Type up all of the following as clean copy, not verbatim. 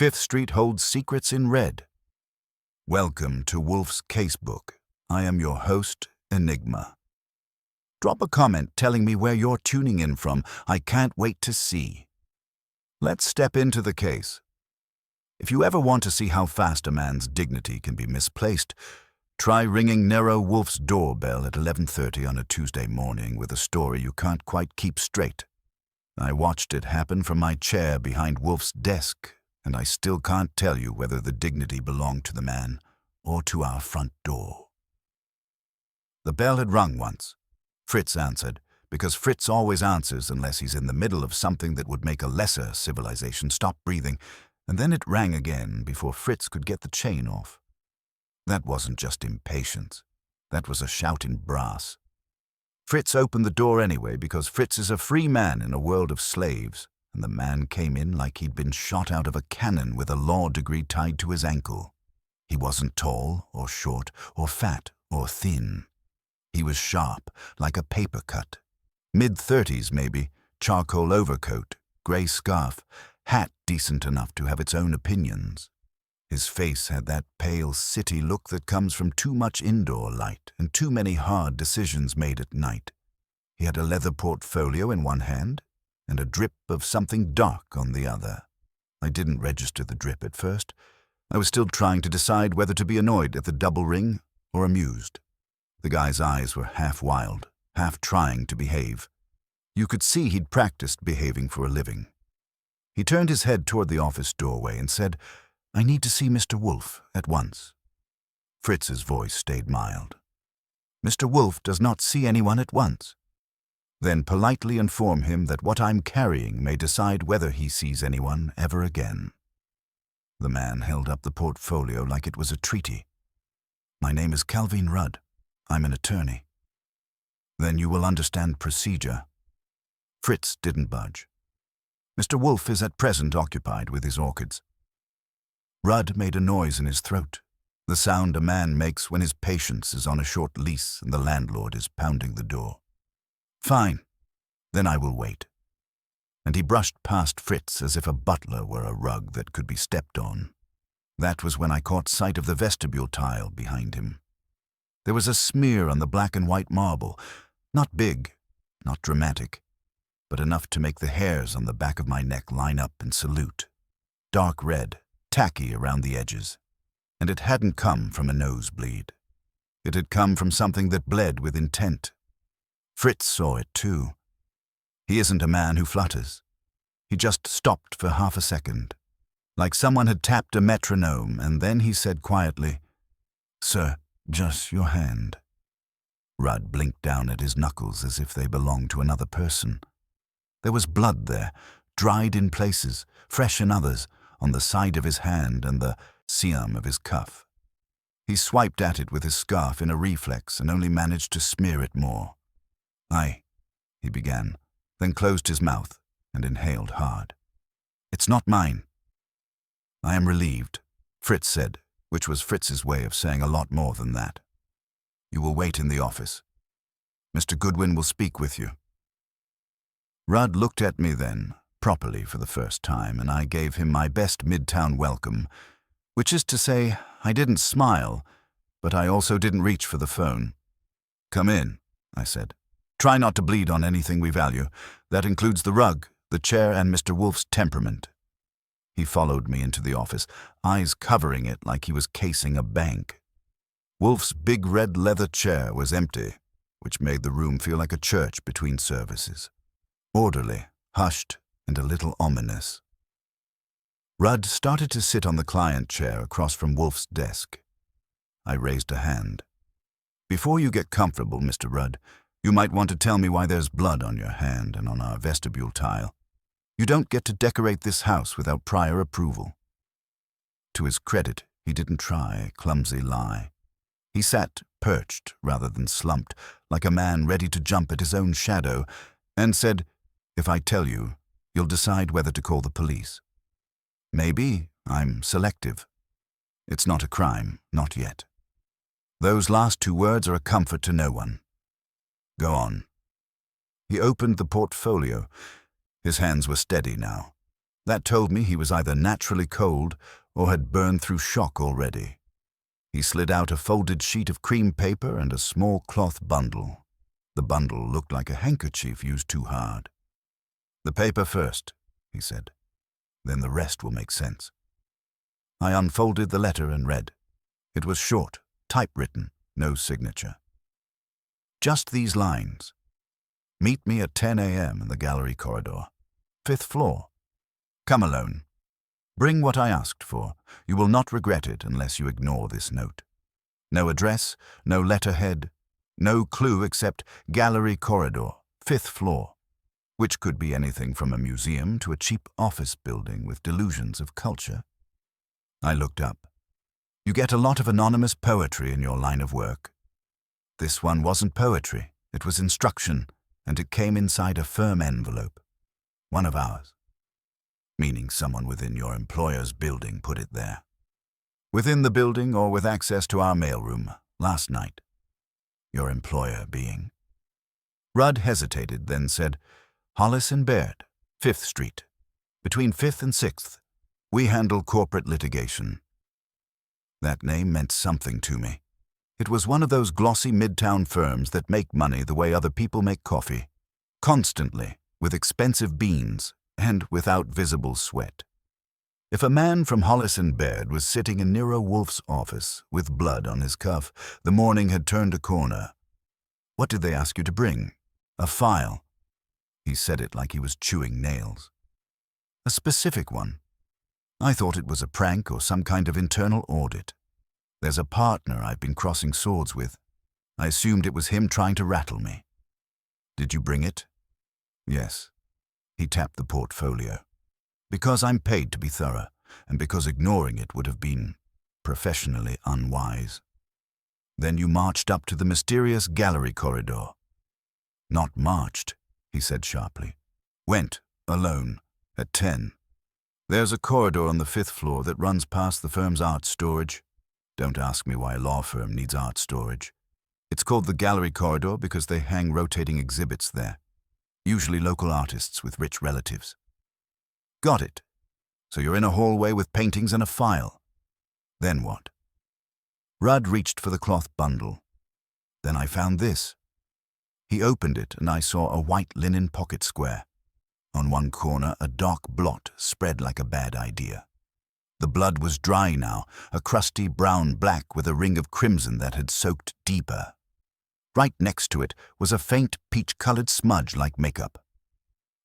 Fifth Street holds secrets in red. Welcome to Wolfe's Casebook. I am your host, Enigma. Drop a comment telling me where you're tuning in from. I can't wait to see. Let's step into the case. If you ever want to see how fast a man's dignity can be misplaced, try ringing Nero Wolfe's doorbell at 11:30 on a Tuesday morning with a story you can't quite keep straight. I watched it happen from my chair behind Wolfe's desk, and I still can't tell you whether the dignity belonged to the man or to our front door. The bell had rung once. Fritz answered, because Fritz always answers unless he's in the middle of something that would make a lesser civilization stop breathing, and then it rang again before Fritz could get the chain off. That wasn't just impatience. That was a shout in brass. Fritz opened the door anyway because Fritz is a free man in a world of slaves, and the man came in like he'd been shot out of a cannon with a law degree tied to his ankle. He wasn't tall or short or fat or thin. He was sharp, like a paper cut. Mid-30s maybe, charcoal overcoat, grey scarf, hat decent enough to have its own opinions. His face had that pale city look that comes from too much indoor light and too many hard decisions made at night. He had a leather portfolio in one hand and a drip of something dark on the other. I didn't register the drip at first. I was still trying to decide whether to be annoyed at the double ring or amused. The guy's eyes were half wild, half trying to behave. You could see he'd practiced behaving for a living. He turned his head toward the office doorway and said, "I need to see Mr. Wolfe at once." Fritz's voice stayed mild. "Mr. Wolfe does not see anyone at once." Then politely inform him that what I'm carrying may decide whether he sees anyone ever again. The man held up the portfolio like it was a treaty. "My name is Calvin Rudd. I'm an attorney." "Then you will understand procedure." Fritz didn't budge. "Mr. Wolfe is at present occupied with his orchids." Rudd made a noise in his throat, the sound a man makes when his patience is on a short lease and the landlord is pounding the door. "Fine, then I will wait." And he brushed past Fritz as if a butler were a rug that could be stepped on. That was when I caught sight of the vestibule tile behind him. There was a smear on the black and white marble, not big, not dramatic, but enough to make the hairs on the back of my neck line up and salute. Dark red, tacky around the edges. And it hadn't come from a nosebleed. It had come from something that bled with intent. Fritz saw it too. He isn't a man who flutters. He just stopped for half a second, like someone had tapped a metronome, and then he said quietly, "Sir, just your hand." Rudd blinked down at his knuckles as if they belonged to another person. There was blood there, dried in places, fresh in others, on the side of his hand and the scium of his cuff. He swiped at it with his scarf in a reflex and only managed to smear it more. "Aye," he began, then closed his mouth and inhaled hard. "It's not mine." "I am relieved," Fritz said, which was Fritz's way of saying a lot more than that. "You will wait in the office. Mr. Goodwin will speak with you." Rudd looked at me then, properly for the first time, and I gave him my best midtown welcome, which is to say, I didn't smile, but I also didn't reach for the phone. "Come in," I said. "Try not to bleed on anything we value. That includes the rug, the chair, and Mr. Wolfe's temperament." He followed me into the office, eyes covering it like he was casing a bank. Wolfe's big red leather chair was empty, which made the room feel like a church between services. Orderly, hushed, and a little ominous. Rudd started to sit on the client chair across from Wolfe's desk. I raised a hand. "Before you get comfortable, Mr. Rudd, you might want to tell me why there's blood on your hand and on our vestibule tile. You don't get to decorate this house without prior approval." To his credit, he didn't try a clumsy lie. He sat perched rather than slumped, like a man ready to jump at his own shadow, and said, "If I tell you, you'll decide whether to call the police. Maybe I'm selective. It's not a crime, not yet. Those last two words are a comfort to no one. Go on." He opened the portfolio. His hands were steady now. That told me he was either naturally cold or had burned through shock already. He slid out a folded sheet of cream paper and a small cloth bundle. The bundle looked like a handkerchief used too hard. "The paper first," he said. "Then the rest will make sense." I unfolded the letter and read. It was short, typewritten, no signature. Just these lines. "Meet me at 10 a.m. in the gallery corridor. 5th floor. Come alone. Bring what I asked for. You will not regret it unless you ignore this note. No address, no letterhead, no clue except gallery corridor, 5th floor, which could be anything from a museum to a cheap office building with delusions of culture." I looked up. "You get a lot of anonymous poetry in your line of work. This one wasn't poetry, it was instruction, and it came inside a firm envelope. One of ours. Meaning someone within your employer's building put it there. Within the building or with access to our mailroom, last night. Your employer being." Rudd hesitated, then said, "Hollis and Baird, 5th Street. Between 5th and 6th. We handle corporate litigation." That name meant something to me. It was one of those glossy midtown firms that make money the way other people make coffee. Constantly, with expensive beans, and without visible sweat. If a man from Hollis and Baird was sitting in Nero Wolfe's office with blood on his cuff, the morning had turned a corner. "What did they ask you to bring?" "A file." He said it like he was chewing nails. "A specific one." I thought it was a prank or some kind of internal audit. There's a partner I've been crossing swords with. I assumed it was him trying to rattle me. "Did you bring it?" "Yes." He tapped the portfolio. "Because I'm paid to be thorough, and because ignoring it would have been professionally unwise." "Then you marched up to the mysterious gallery corridor." "Not marched," he said sharply. "Went, alone, at 10. There's a corridor on the 5th floor that runs past the firm's art storage. Don't ask me why a law firm needs art storage. It's called the gallery corridor because they hang rotating exhibits there. Usually local artists with rich relatives." "Got it. So you're in a hallway with paintings and a file. Then what?" Rudd reached for the cloth bundle. "Then I found this." He opened it and I saw a white linen pocket square. On one corner, a dark blot spread like a bad idea. The blood was dry now, a crusty brown-black with a ring of crimson that had soaked deeper. Right next to it was a faint peach-colored smudge like makeup.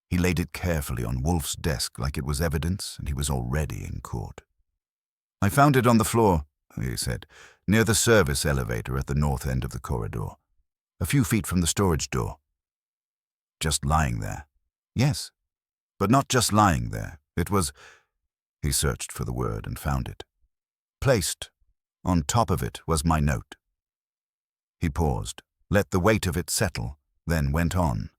He laid it carefully on Wolfe's desk like it was evidence, and he was already in court. "I found it on the floor," he said, "near the service elevator at the north end of the corridor, a few feet from the storage door." "Just lying there?" "Yes. But not just lying there. It was—" He searched for the word and found it. "Placed. On top of it was my note." He paused, let the weight of it settle, then went on.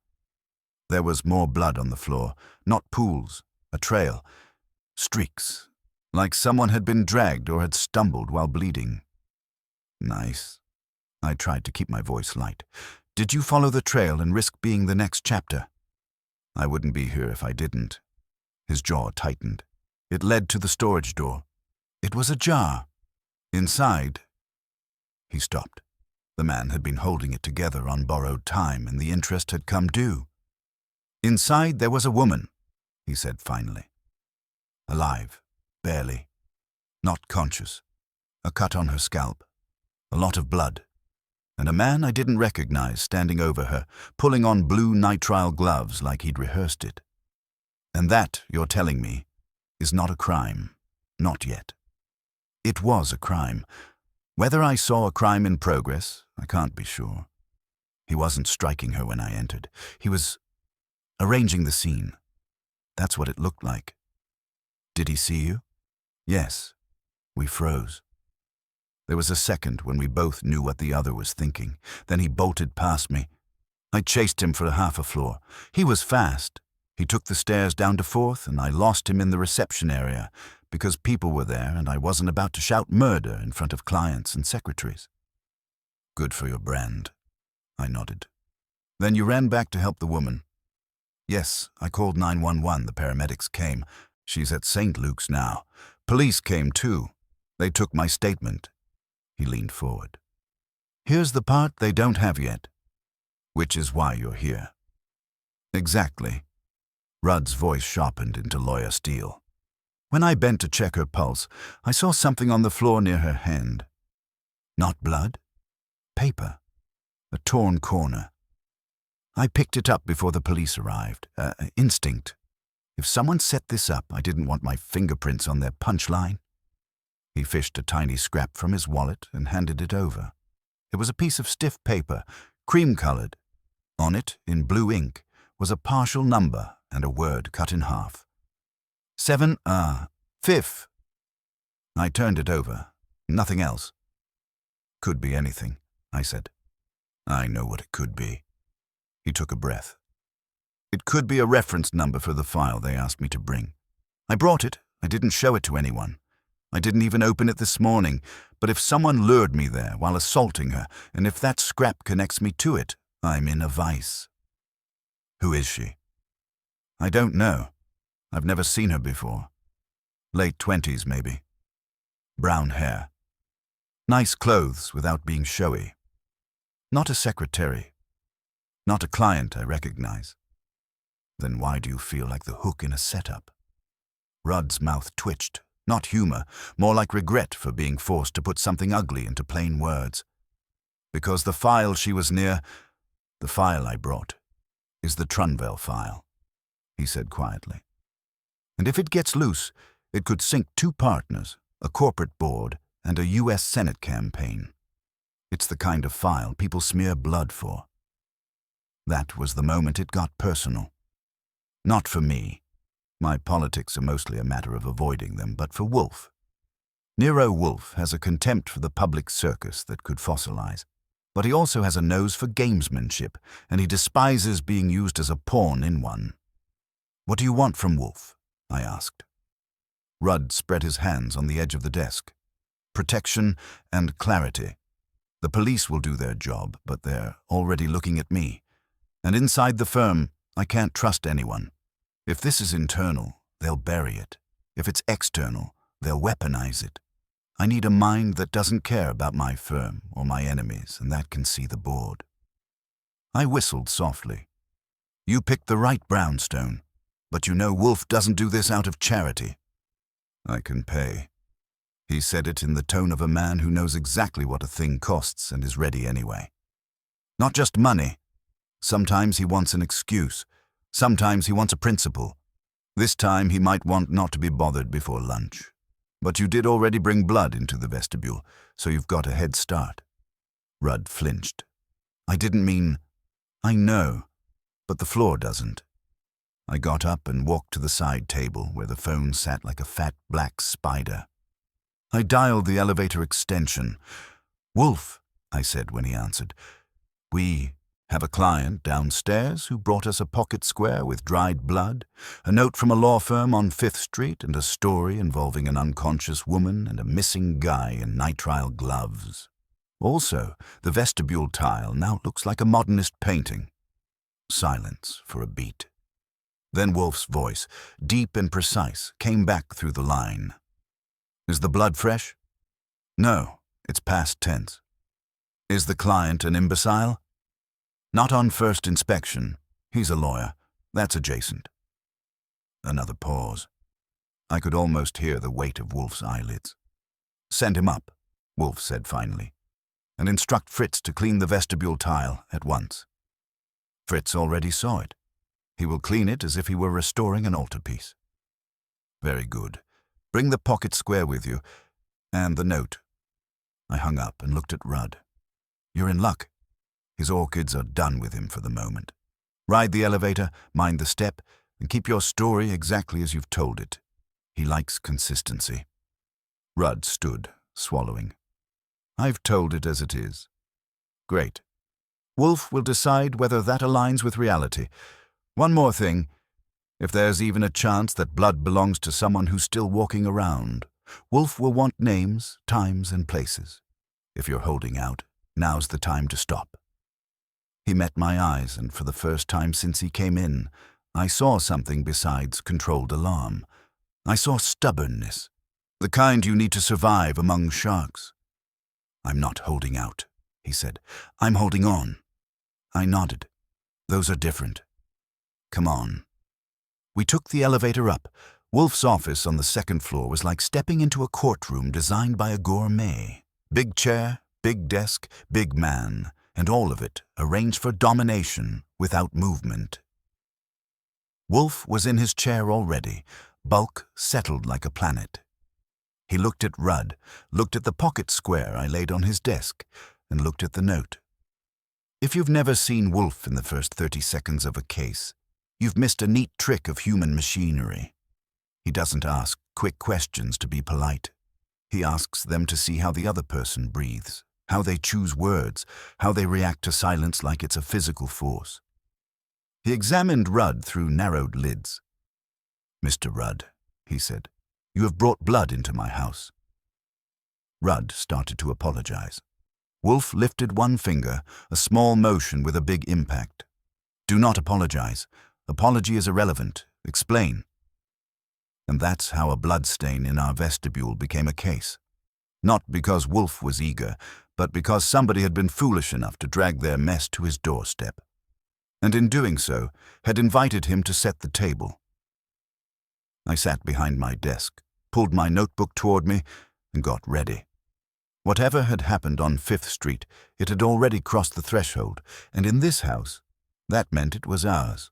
There was more blood on the floor, not pools, a trail, streaks, like someone had been dragged or had stumbled while bleeding. "Nice." I tried to keep my voice light. "Did you follow the trail and risk being the next chapter?" "I wouldn't be here if I didn't." His jaw tightened. "It led to the storage door. It was ajar. Inside—" He stopped. The man had been holding it together on borrowed time, and the interest had come due. "Inside there was a woman," he said finally. "Alive, barely. Not conscious. A cut on her scalp. A lot of blood. And a man I didn't recognize standing over her, pulling on blue nitrile gloves like he'd rehearsed it. And that, you're telling me, is not a crime. Not yet. It was a crime. Whether I saw a crime in progress, I can't be sure. He wasn't striking her when I entered. He was arranging the scene. That's what it looked like." "Did he see you?" "Yes." We froze. There was a second when we both knew what the other was thinking. Then he bolted past me. I chased him for half a floor. He was fast. He took the stairs down to 4th, and I lost him in the reception area because people were there and I wasn't about to shout murder in front of clients and secretaries. "Good for your brand." I nodded. "Then you ran back to help the woman?" "Yes, I called 911. The paramedics came. She's at St. Luke's now. Police came too. They took my statement. He leaned forward. Here's the part they don't have yet. Which is why you're here. Exactly. Rudd's voice sharpened into lawyer steel. When I bent to check her pulse, I saw something on the floor near her hand. Not blood. Paper. A torn corner. I picked it up before the police arrived. Instinct. If someone set this up, I didn't want my fingerprints on their punchline. He fished a tiny scrap from his wallet and handed it over. It was a piece of stiff paper, cream-colored. On it, in blue ink, was a partial number and a word cut in half. 5th. I turned it over. Nothing else. Could be anything, I said. I know what it could be. He took a breath. It could be a reference number for the file they asked me to bring. I brought it. I didn't show it to anyone. I didn't even open it this morning, but if someone lured me there while assaulting her, and if that scrap connects me to it, I'm in a vice. Who is she? I don't know. I've never seen her before. Late 20s, maybe. Brown hair. Nice clothes without being showy. Not a secretary. Not a client I recognize. Then why do you feel like the hook in a setup? Rudd's mouth twitched. Not humor, more like regret for being forced to put something ugly into plain words. Because the file she was near, the file I brought, is the Trunvel file, he said quietly. And if it gets loose, it could sink 2 partners, a corporate board, and a U.S. Senate campaign. It's the kind of file people smear blood for. That was the moment it got personal. Not for me. My politics are mostly a matter of avoiding them, but for Wolfe. Nero Wolfe has a contempt for the public circus that could fossilize, but he also has a nose for gamesmanship, and he despises being used as a pawn in one. What do you want from Wolfe? I asked. Rudd spread his hands on the edge of the desk. Protection and clarity. The police will do their job, but they're already looking at me. And inside the firm, I can't trust anyone. If this is internal, they'll bury it. If it's external, they'll weaponize it. I need a mind that doesn't care about my firm or my enemies, and that can see the board. I whistled softly. You picked the right brownstone, but you know Wolfe doesn't do this out of charity. I can pay. He said it in the tone of a man who knows exactly what a thing costs and is ready anyway. Not just money. Sometimes he wants an excuse. Sometimes he wants a principle. This time he might want not to be bothered before lunch. But you did already bring blood into the vestibule, so you've got a head start. Rudd flinched. I didn't mean... I know, but the floor doesn't. I got up and walked to the side table where the phone sat like a fat black spider. I dialed the elevator extension. Wolfe, I said when he answered. We have a client downstairs who brought us a pocket square with dried blood, a note from a law firm on 5th Street, and a story involving an unconscious woman and a missing guy in nitrile gloves. Also, the vestibule tile now looks like a modernist painting. Silence for a beat. Then Wolfe's voice, deep and precise, came back through the line. Is the blood fresh? No, it's past tense. Is the client an imbecile? Not on first inspection. He's a lawyer. That's adjacent. Another pause. I could almost hear the weight of Wolfe's eyelids. Send him up, Wolfe said finally, and instruct Fritz to clean the vestibule tile at once. Fritz already saw it. He will clean it as if he were restoring an altarpiece. Very good. Bring the pocket square with you, and the note. I hung up and looked at Rudd. You're in luck. His orchids are done with him for the moment. Ride the elevator, mind the step, and keep your story exactly as you've told it. He likes consistency. Rudd stood, swallowing. I've told it as it is. Great. Wolfe will decide whether that aligns with reality. One more thing. If there's even a chance that blood belongs to someone who's still walking around, Wolfe will want names, times, and places. If you're holding out, now's the time to stop. He met my eyes, and for the first time since he came in, I saw something besides controlled alarm. I saw stubbornness, the kind you need to survive among sharks. I'm not holding out, he said. I'm holding on. I nodded. Those are different. Come on. We took the elevator up. Wolfe's office on the second floor was like stepping into a courtroom designed by a gourmet. Big chair, big desk, big man, and all of it arranged for domination without movement. Wolfe was in his chair already, bulk settled like a planet. He looked at Rudd, looked at the pocket square I laid on his desk, and looked at the note. If you've never seen Wolfe in the first 30 seconds of a case, you've missed a neat trick of human machinery. He doesn't ask quick questions to be polite. He asks them to see how the other person breathes, how they choose words, how they react to silence like it's a physical force. He examined Rudd through narrowed lids. "Mr. Rudd," he said, "you have brought blood into my house." Rudd started to apologize. Wolfe lifted one finger, a small motion with a big impact. "Do not apologize. Apology is irrelevant. Explain." And that's how a bloodstain in our vestibule became a case. Not because Wolfe was eager, but because somebody had been foolish enough to drag their mess to his doorstep. And in doing so, had invited him to set the table. I sat behind my desk, pulled my notebook toward me, and got ready. Whatever had happened on 5th Street, it had already crossed the threshold, and in this house, that meant it was ours.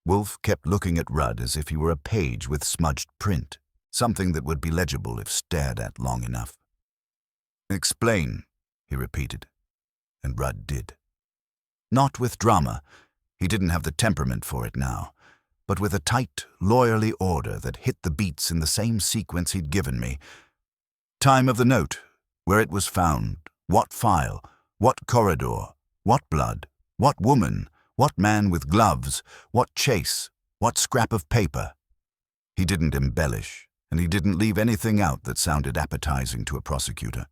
Wolfe kept looking at Rudd as if he were a page with smudged print, something that would be legible if stared at long enough. "Explain," he repeated, and Rudd did. Not with drama, he didn't have the temperament for it now, but with a tight, lawyerly order that hit the beats in the same sequence he'd given me. Time of the note, where it was found, what file, what corridor, what blood, what woman, what man with gloves, what chase, what scrap of paper. He didn't embellish, and he didn't leave anything out that sounded appetizing to a prosecutor.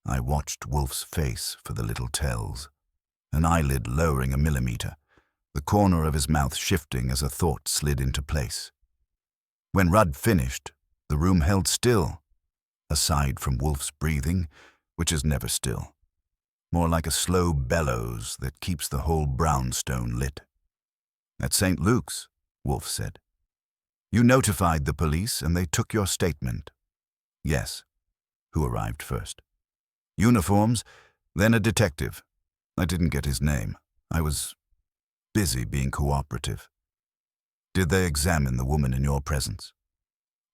I watched Wolfe's face for the little tells, an eyelid lowering a millimeter, the corner of his mouth shifting as a thought slid into place. When Rudd finished, the room held still, aside from Wolfe's breathing, which is never still, more like a slow bellows that keeps the whole brownstone lit. "At St. Luke's," Wolfe said. "You notified the police and they took your statement." "Yes." "Who arrived first?" "Uniforms, then a detective. I didn't get his name. I was busy being cooperative." "Did they examine the woman in your presence?"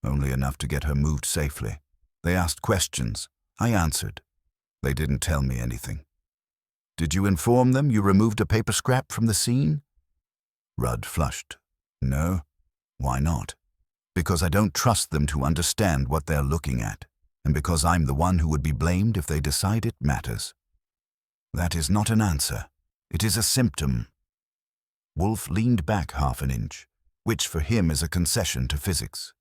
"Only enough to get her moved safely. They asked questions. I answered. They didn't tell me anything." "Did you inform them you removed a paper scrap from the scene?" Rudd flushed. "No. Why not?" "Because I don't trust them to understand what they're looking at, and because I'm the one who would be blamed if they decide it matters." "That is not an answer. It is a symptom." Wolfe leaned back half an inch, which for him is a concession to physics.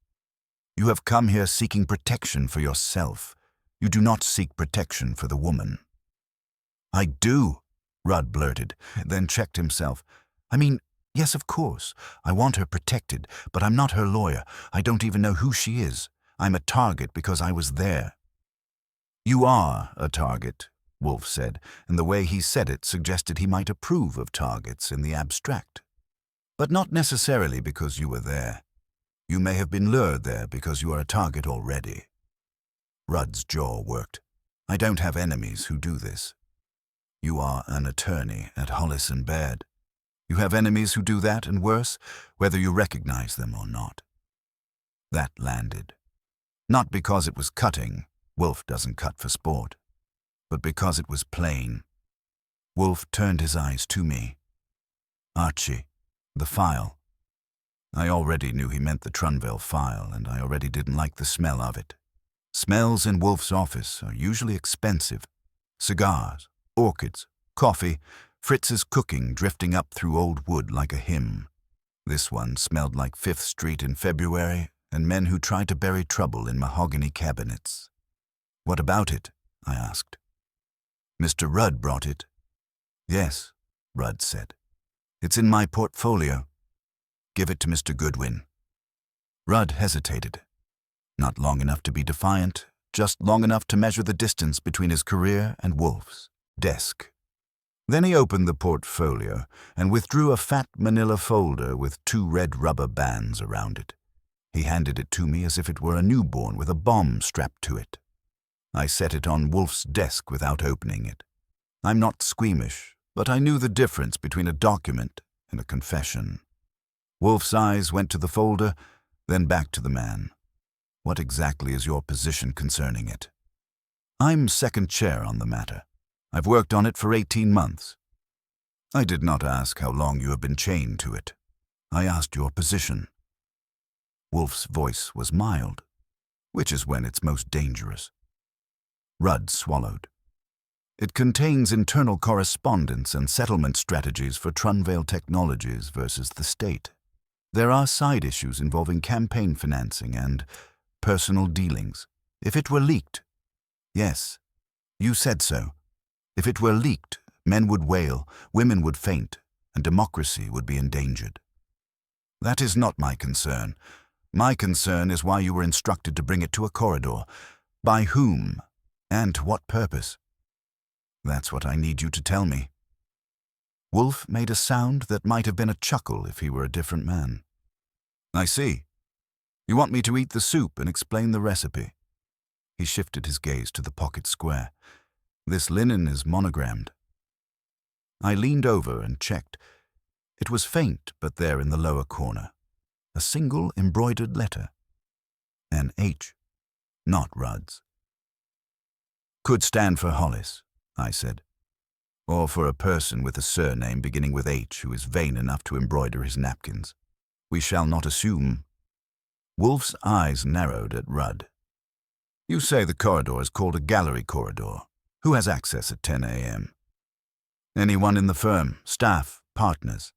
"You have come here seeking protection for yourself. You do not seek protection for the woman." "I do," Rudd blurted, then checked himself. "I mean, yes, of course. I want her protected, but I'm not her lawyer. I don't even know who she is. I'm a target because I was there." "You are a target," Wolfe said, and the way he said it suggested he might approve of targets in the abstract. "But not necessarily because you were there. You may have been lured there because you are a target already." Rudd's jaw worked. "I don't have enemies who do this." "You are an attorney at Hollis and Baird. You have enemies who do that and worse, whether you recognize them or not." That landed. Not because it was cutting. Wolfe doesn't cut for sport. But because it was plain. Wolfe turned his eyes to me. "Archie, the file." I already knew he meant the Trunville file, and I already didn't like the smell of it. Smells in Wolfe's office are usually expensive. Cigars, orchids, coffee, Fritz's cooking drifting up through old wood like a hymn. This one smelled like 5th Street in February and men who tried to bury trouble in mahogany cabinets. "What about it?" I asked. "Mr. Rudd brought it." "Yes," Rudd said. "It's in my portfolio." "Give it to Mr. Goodwin." Rudd hesitated. Not long enough to be defiant, just long enough to measure the distance between his career and Wolfe's desk. Then he opened the portfolio and withdrew a fat manila folder with 2 red rubber bands around it. He handed it to me as if it were a newborn with a bomb strapped to it. I set it on Wolfe's desk without opening it. I'm not squeamish, but I knew the difference between a document and a confession. Wolfe's eyes went to the folder, then back to the man. What exactly is your position concerning it? I'm second chair on the matter. I've worked on it for 18 months. I did not ask how long you have been chained to it. I asked your position. Wolfe's voice was mild, which is when it's most dangerous. Rudd swallowed. It contains internal correspondence and settlement strategies for Trunvale Technologies versus the state. There are side issues involving campaign financing and personal dealings. If it were leaked, yes, you said so. If it were leaked, men would wail, women would faint, and democracy would be endangered. That is not my concern. My concern is why you were instructed to bring it to a corridor. By whom? And to what purpose? That's what I need you to tell me. Wolfe made a sound that might have been a chuckle if he were a different man. I see. You want me to eat the soup and explain the recipe. He shifted his gaze to the pocket square. This linen is monogrammed. I leaned over and checked. It was faint, but there in the lower corner. A single embroidered letter. An H, not Rudd's. Could stand for Hollis, I said. Or for a person with a surname beginning with H who is vain enough to embroider his napkins. We shall not assume. Wolfe's eyes narrowed at Rudd. You say the corridor is called a gallery corridor. Who has access at 10 a.m.? Anyone in the firm, staff, partners.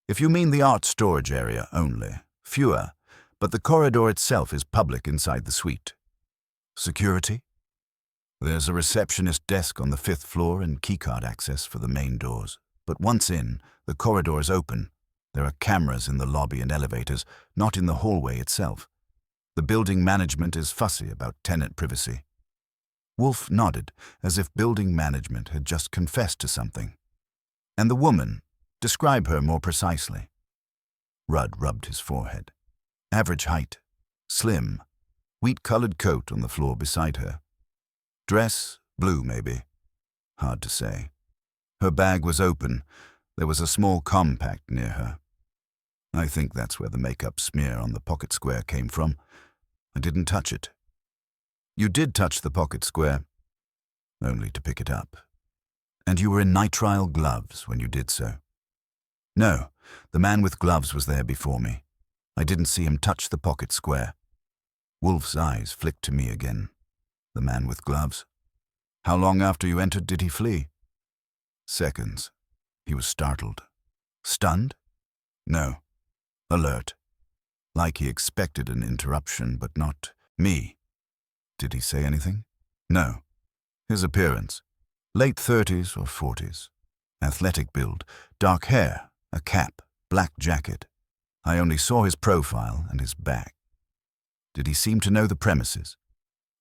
If you mean the art storage area only, fewer, but the corridor itself is public inside the suite. Security? There's a receptionist desk on the 5th floor and keycard access for the main doors. But once in, the corridor is open. There are cameras in the lobby and elevators, not in the hallway itself. The building management is fussy about tenant privacy. Wolfe nodded, as if building management had just confessed to something. And the woman, describe her more precisely. Rudd rubbed his forehead. Average height, slim, wheat-colored coat on the floor beside her. Dress, blue maybe. Hard to say. Her bag was open. There was a small compact near her. I think that's where the makeup smear on the pocket square came from. I didn't touch it. You did touch the pocket square, only to pick it up. And you were in nitrile gloves when you did so. No, the man with gloves was there before me. I didn't see him touch the pocket square. Wolfe's eyes flicked to me again. The man with gloves. How long after you entered did he flee? Seconds. He was startled. Stunned? No. Alert. Like he expected an interruption, but not me. Did he say anything? No. His appearance. Late 30s or 40s. Athletic build, dark hair, a cap, black jacket. I only saw his profile and his back. Did he seem to know the premises?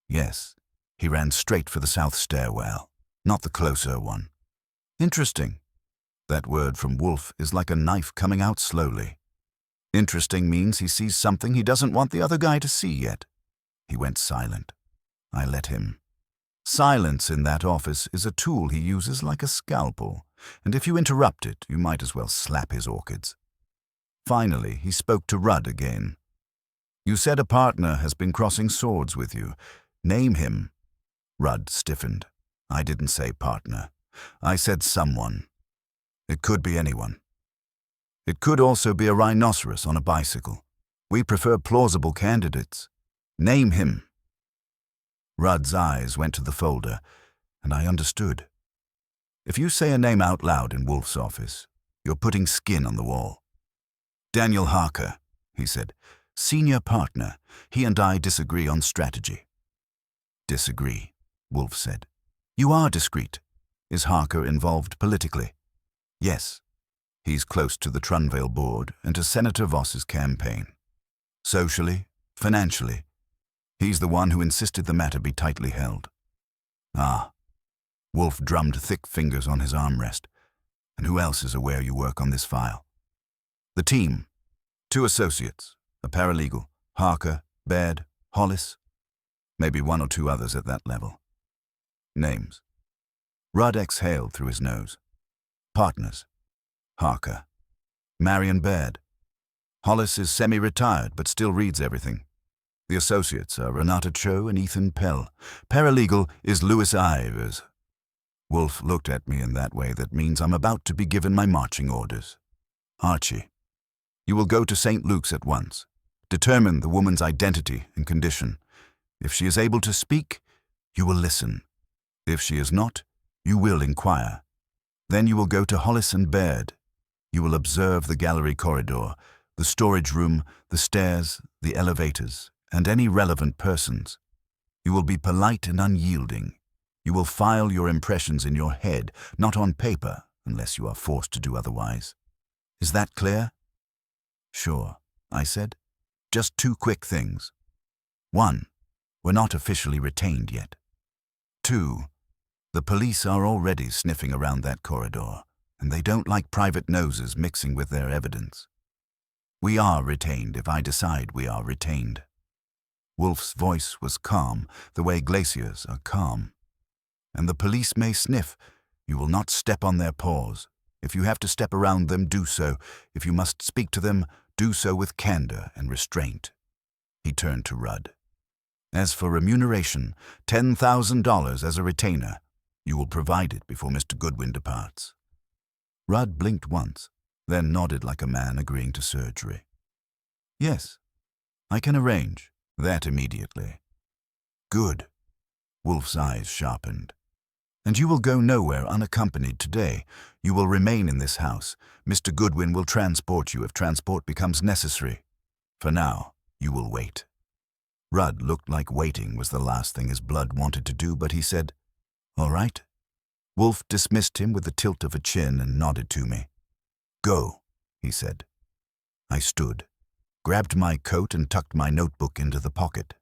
Yes. He ran straight for the south stairwell, not the closer one. Interesting. That word from Wolfe is like a knife coming out slowly. Interesting means he sees something he doesn't want the other guy to see yet. He went silent. I let him. Silence in that office is a tool he uses like a scalpel, and if you interrupt it, you might as well slap his orchids. Finally, he spoke to Rudd again. You said a partner has been crossing swords with you. Name him. Rudd stiffened. I didn't say partner. I said someone. It could be anyone. It could also be a rhinoceros on a bicycle. We prefer plausible candidates. Name him. Rudd's eyes went to the folder, and I understood. If you say a name out loud in Wolfe's office, you're putting skin on the wall. Daniel Harker, he said. Senior partner. He and I disagree on strategy. Disagree, Wolfe said. You are discreet. Is Harker involved politically? Yes. He's close to the Trunvale board and to Senator Voss's campaign. Socially, financially. He's the one who insisted the matter be tightly held. Ah. Wolfe drummed thick fingers on his armrest. And who else is aware you work on this file? The team. 2 associates, a paralegal, Harker, Baird, Hollis. Maybe 1 or 2 others at that level. Names. Rudd exhaled through his nose. Partners. Harker. Marion Baird. Hollis is semi-retired but still reads everything. The associates are Renata Cho and Ethan Pell. Paralegal is Louis Ivers. Wolfe looked at me in that way that means I'm about to be given my marching orders. Archie, you will go to St. Luke's at once. Determine the woman's identity and condition. If she is able to speak, you will listen. If she is not, you will inquire. Then you will go to Hollis and Baird. You will observe the gallery corridor, the storage room, the stairs, the elevators, and any relevant persons. You will be polite and unyielding. You will file your impressions in your head, not on paper, unless you are forced to do otherwise. Is that clear? Sure, I said. Just 2 quick things. 1, we're not officially retained yet. 2, the police are already sniffing around that corridor, and they don't like private noses mixing with their evidence. We are retained if I decide we are retained. Wolfe's voice was calm, the way glaciers are calm. And the police may sniff. You will not step on their paws. If you have to step around them, do so. If you must speak to them, do so with candor and restraint. He turned to Rudd. As for remuneration, $10,000 as a retainer. You will provide it before Mr. Goodwin departs. Rudd blinked once, then nodded like a man agreeing to surgery. Yes, I can arrange that immediately. Good. Wolfe's eyes sharpened. And you will go nowhere unaccompanied today. You will remain in this house. Mr. Goodwin will transport you if transport becomes necessary. For now, you will wait. Rudd looked like waiting was the last thing his blood wanted to do, but he said, All right. Wolfe dismissed him with the tilt of a chin and nodded to me. Go, he said. I stood, grabbed my coat and tucked my notebook into the pocket.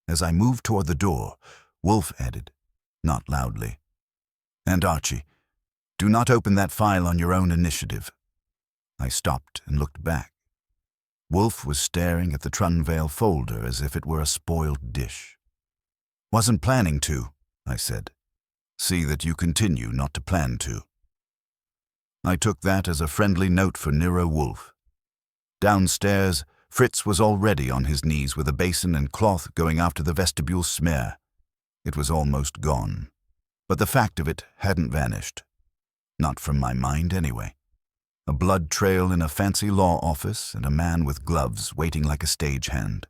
As I moved toward the door, Wolfe added, not loudly, And Archie, do not open that file on your own initiative. I stopped and looked back. Wolfe was staring at the Trunvale folder as if it were a spoiled dish. Wasn't planning to, I said. See that you continue not to plan to. I took that as a friendly note for Nero Wolfe. Downstairs, Fritz was already on his knees with a basin and cloth going after the vestibule smear. It was almost gone, but the fact of it hadn't vanished. Not from my mind, anyway. A blood trail in a fancy law office and a man with gloves waiting like a stagehand.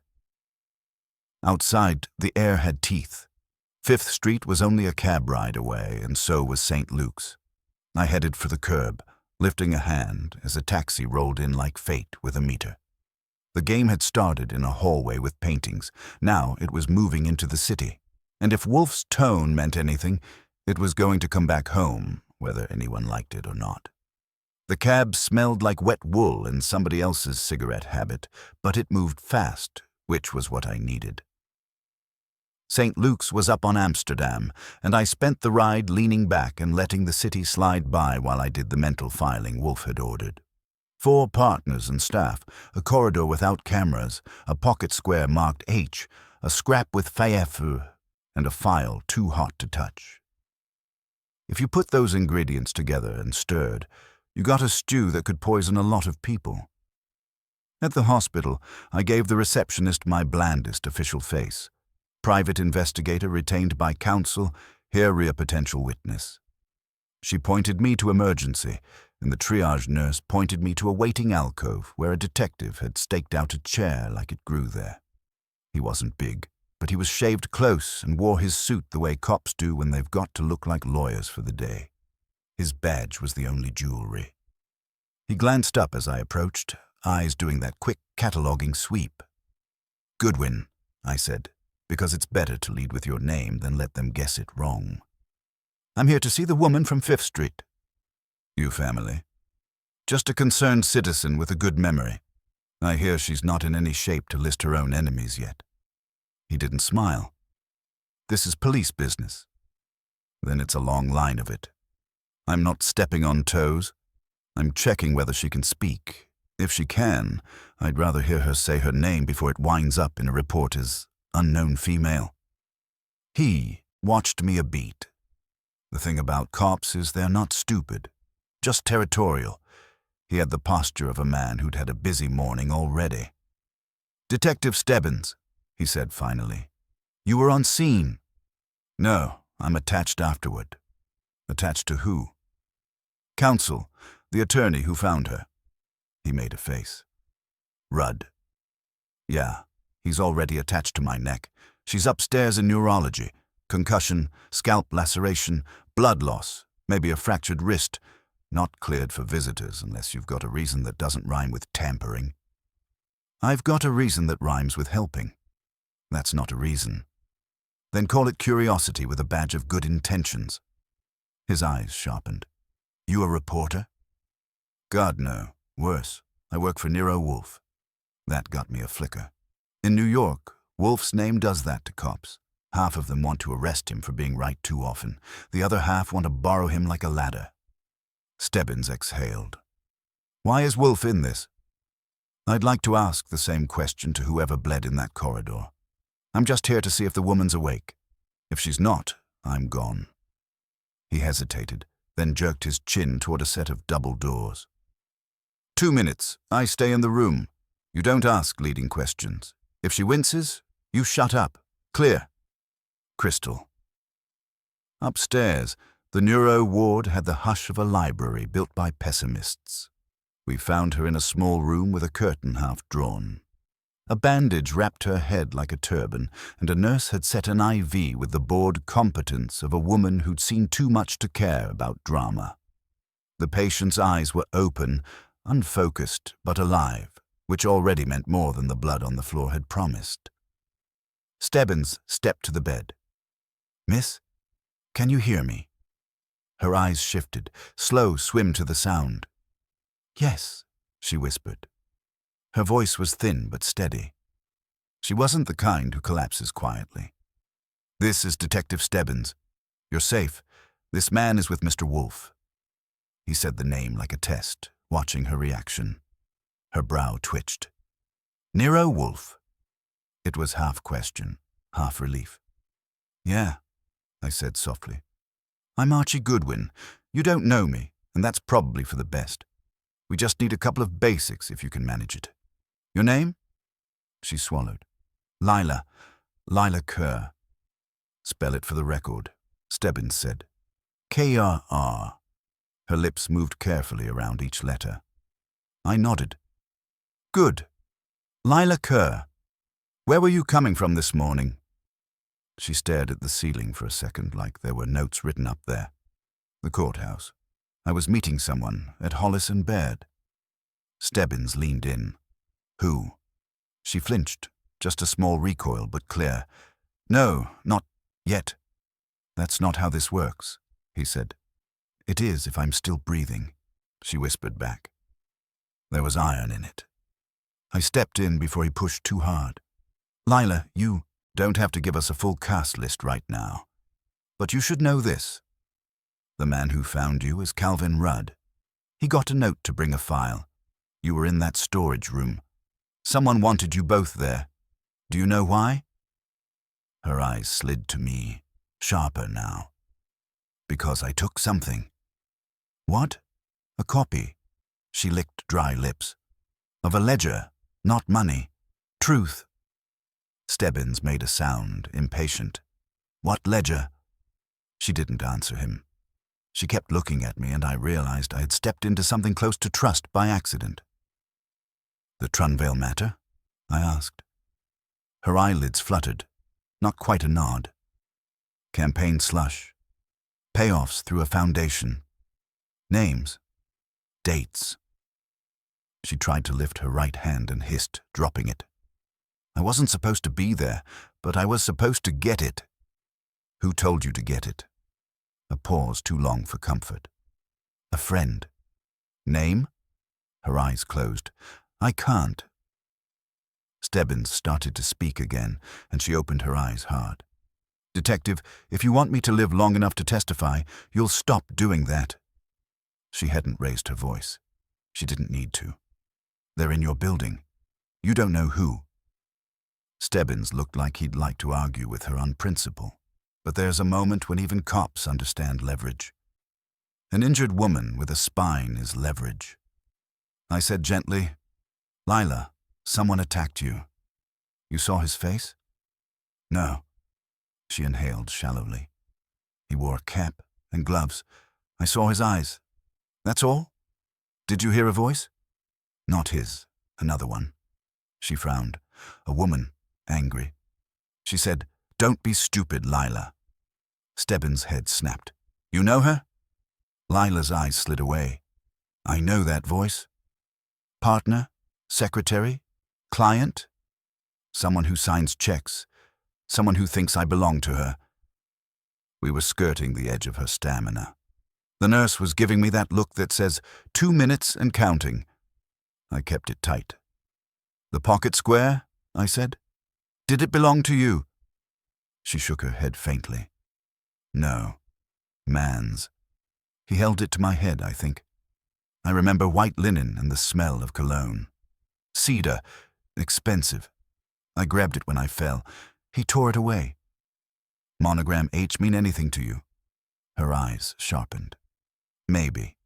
Outside, the air had teeth. 5th Street was only a cab ride away, and so was St. Luke's. I headed for the curb, lifting a hand as a taxi rolled in like fate with a meter. The game had started in a hallway with paintings. Now it was moving into the city. And if Wolfe's tone meant anything, it was going to come back home, whether anyone liked it or not. The cab smelled like wet wool and somebody else's cigarette habit, but it moved fast, which was what I needed. St. Luke's was up on Amsterdam, and I spent the ride leaning back and letting the city slide by while I did the mental filing Wolfe had ordered. 4 partners and staff, a corridor without cameras, a pocket square marked H, a scrap with Fayefeu, and a file too hot to touch. If you put those ingredients together and stirred, you got a stew that could poison a lot of people. At the hospital, I gave the receptionist my blandest official face. Private investigator retained by counsel, here a potential witness. She pointed me to emergency, and the triage nurse pointed me to a waiting alcove where a detective had staked out a chair like it grew there. He wasn't big, but he was shaved close and wore his suit the way cops do when they've got to look like lawyers for the day. His badge was the only jewelry. He glanced up as I approached, eyes doing that quick cataloguing sweep. Goodwin, I said, because it's better to lead with your name than let them guess it wrong. I'm here to see the woman from 5th Street. You family? Just a concerned citizen with a good memory. I hear she's not in any shape to list her own enemies yet. He didn't smile. This is police business. Then it's a long line of it. I'm not stepping on toes. I'm checking whether she can speak. If she can, I'd rather hear her say her name before it winds up in a report as unknown female. He watched me a beat. The thing about cops is they're not stupid, just territorial. He had the posture of a man who'd had a busy morning already. "Detective Stebbins," he said finally. "You were on scene." "No, I'm attached afterward." "Attached to who?" "Counsel, the attorney who found her." He made a face. "Rudd." "Yeah, he's already attached to my neck. She's upstairs in neurology. Concussion, scalp laceration, blood loss, maybe a fractured wrist. Not cleared for visitors unless you've got a reason that doesn't rhyme with tampering." "I've got a reason that rhymes with helping." "That's not a reason." "Then call it curiosity with a badge of good intentions." His eyes sharpened. "You a reporter?" "God, no. Worse. I work for Nero Wolfe." That got me a flicker. In New York, Wolfe's name does that to cops. Half of them want to arrest him for being right too often. The other half want to borrow him like a ladder. Stebbins exhaled. "Why is Wolfe in this?" "I'd like to ask the same question to whoever bled in that corridor. I'm just here to see if the woman's awake. If she's not, I'm gone." He hesitated, then jerked his chin toward a set of double doors. 2 minutes. I stay in the room. You don't ask leading questions. If she winces, you shut up. Clear." Crystal. Upstairs, the neuro ward had the hush of a library built by pessimists. We found her in a small room with a curtain half drawn. A bandage wrapped her head like a turban, and a nurse had set an IV with the bored competence of a woman who'd seen too much to care about drama. The patient's eyes were open, unfocused, but alive, which already meant more than the blood on the floor had promised. Stebbins stepped to the bed. "Miss, can you hear me?" Her eyes shifted, slow swim to the sound. "Yes," she whispered. Her voice was thin but steady. She wasn't the kind who collapses quietly. "This is Detective Stebbins. You're safe. This man is with Mr. Wolfe." He said the name like a test, watching her reaction. Her brow twitched. "Nero Wolfe." It was half question, half relief. "Yeah," I said softly. "I'm Archie Goodwin. You don't know me, and that's probably for the best. We just need a couple of basics if you can manage it. Your name?" She swallowed. "Lila Kerr." "Spell it for the record," Stebbins said. "Krr." Her lips moved carefully around each letter. I nodded. "Good. Lila Kerr. Where were you coming from this morning?" She stared at the ceiling for a second like there were notes written up there. "The courthouse. I was meeting someone at Hollis and Baird." Stebbins leaned in. "Who?" She flinched, just a small recoil but clear. "No, not yet." "That's not how this works," he said. "It is if I'm still breathing," she whispered back. There was iron in it. I stepped in before he pushed too hard. "Lila, you don't have to give us a full cast list right now. But you should know this. The man who found you is Calvin Rudd. He got a note to bring a file. You were in that storage room. Someone wanted you both there. Do you know why?" Her eyes slid to me, sharper now. "Because I took something." "What?" "A copy." She licked dry lips. "Of a ledger, not money. Truth." Stebbins made a sound, impatient. "What ledger?" She didn't answer him. She kept looking at me, and I realized I had stepped into something close to trust by accident. "The Trunvale matter?" I asked. Her eyelids fluttered, not quite a nod. "Campaign slush. Payoffs through a foundation. Names. Dates." She tried to lift her right hand and hissed, dropping it. "I wasn't supposed to be there, but I was supposed to get it." "Who told you to get it?" A pause too long for comfort. "A friend." "Name?" Her eyes closed. "I can't. Stebbins started to speak again, and she opened her eyes hard. "Detective, if you want me to live long enough to testify, you'll stop doing that." She hadn't raised her voice. She didn't need to. "They're in your building. You don't know who." Stebbins looked like he'd like to argue with her on principle, but there's a moment when even cops understand leverage. An injured woman with a spine is leverage. I said gently, "Lila, someone attacked you. You saw his face?" "No." She inhaled shallowly. "He wore a cap and gloves. I saw his eyes. That's all? Did you hear a voice?" "Not his. Another one." She frowned. A woman, angry. She said, "Don't be stupid, Lila." Stebbins' head snapped. "You know her?" Lila's eyes slid away. "I know that voice. Partner? Secretary? Client? Someone who signs checks. Someone who thinks I belong to her." We were skirting the edge of her stamina. The nurse was giving me that look that says, 2 minutes and counting. I kept it tight. "The pocket square?" I said. "Did it belong to you?" She shook her head faintly. "No. Man's. He held it to my head, I think. I remember white linen and the smell of cologne. Cedar. Expensive. I grabbed it when I fell. He tore it away." "Monogram H mean anything to you?" Her eyes sharpened. "Maybe."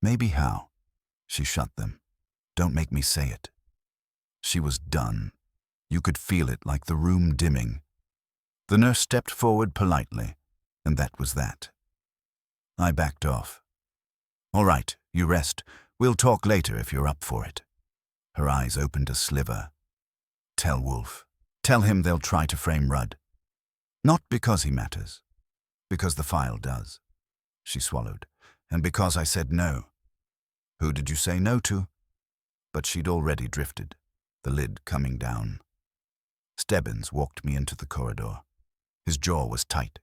"Maybe how?" She shut them. "Don't make me say it." She was done. You could feel it, like the room dimming. The nurse stepped forward politely, and that was that. I backed off. "All right, you rest. We'll talk later if you're up for it." Her eyes opened a sliver. "Tell Wolfe. Tell him they'll try to frame Rudd. Not because he matters. Because the file does." She swallowed. "And because I said no." "Who did you say no to?" But she'd already drifted, the lid coming down. Stebbins walked me into the corridor. His jaw was tight.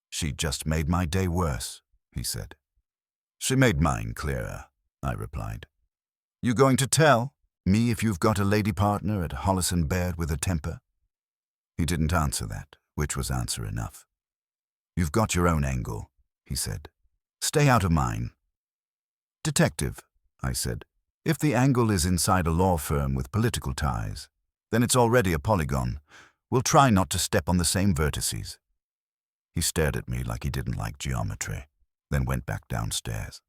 "She just made my day worse," he said. "She made mine clearer," I replied. "You going to tell me if you've got a lady partner at Hollis & Baird with a temper?" He didn't answer that, which was answer enough. "You've got your own angle," he said. "Stay out of mine." "Detective," I said, "if the angle is inside a law firm with political ties, then it's already a polygon. We'll try not to step on the same vertices." He stared at me like he didn't like geometry, then went back downstairs.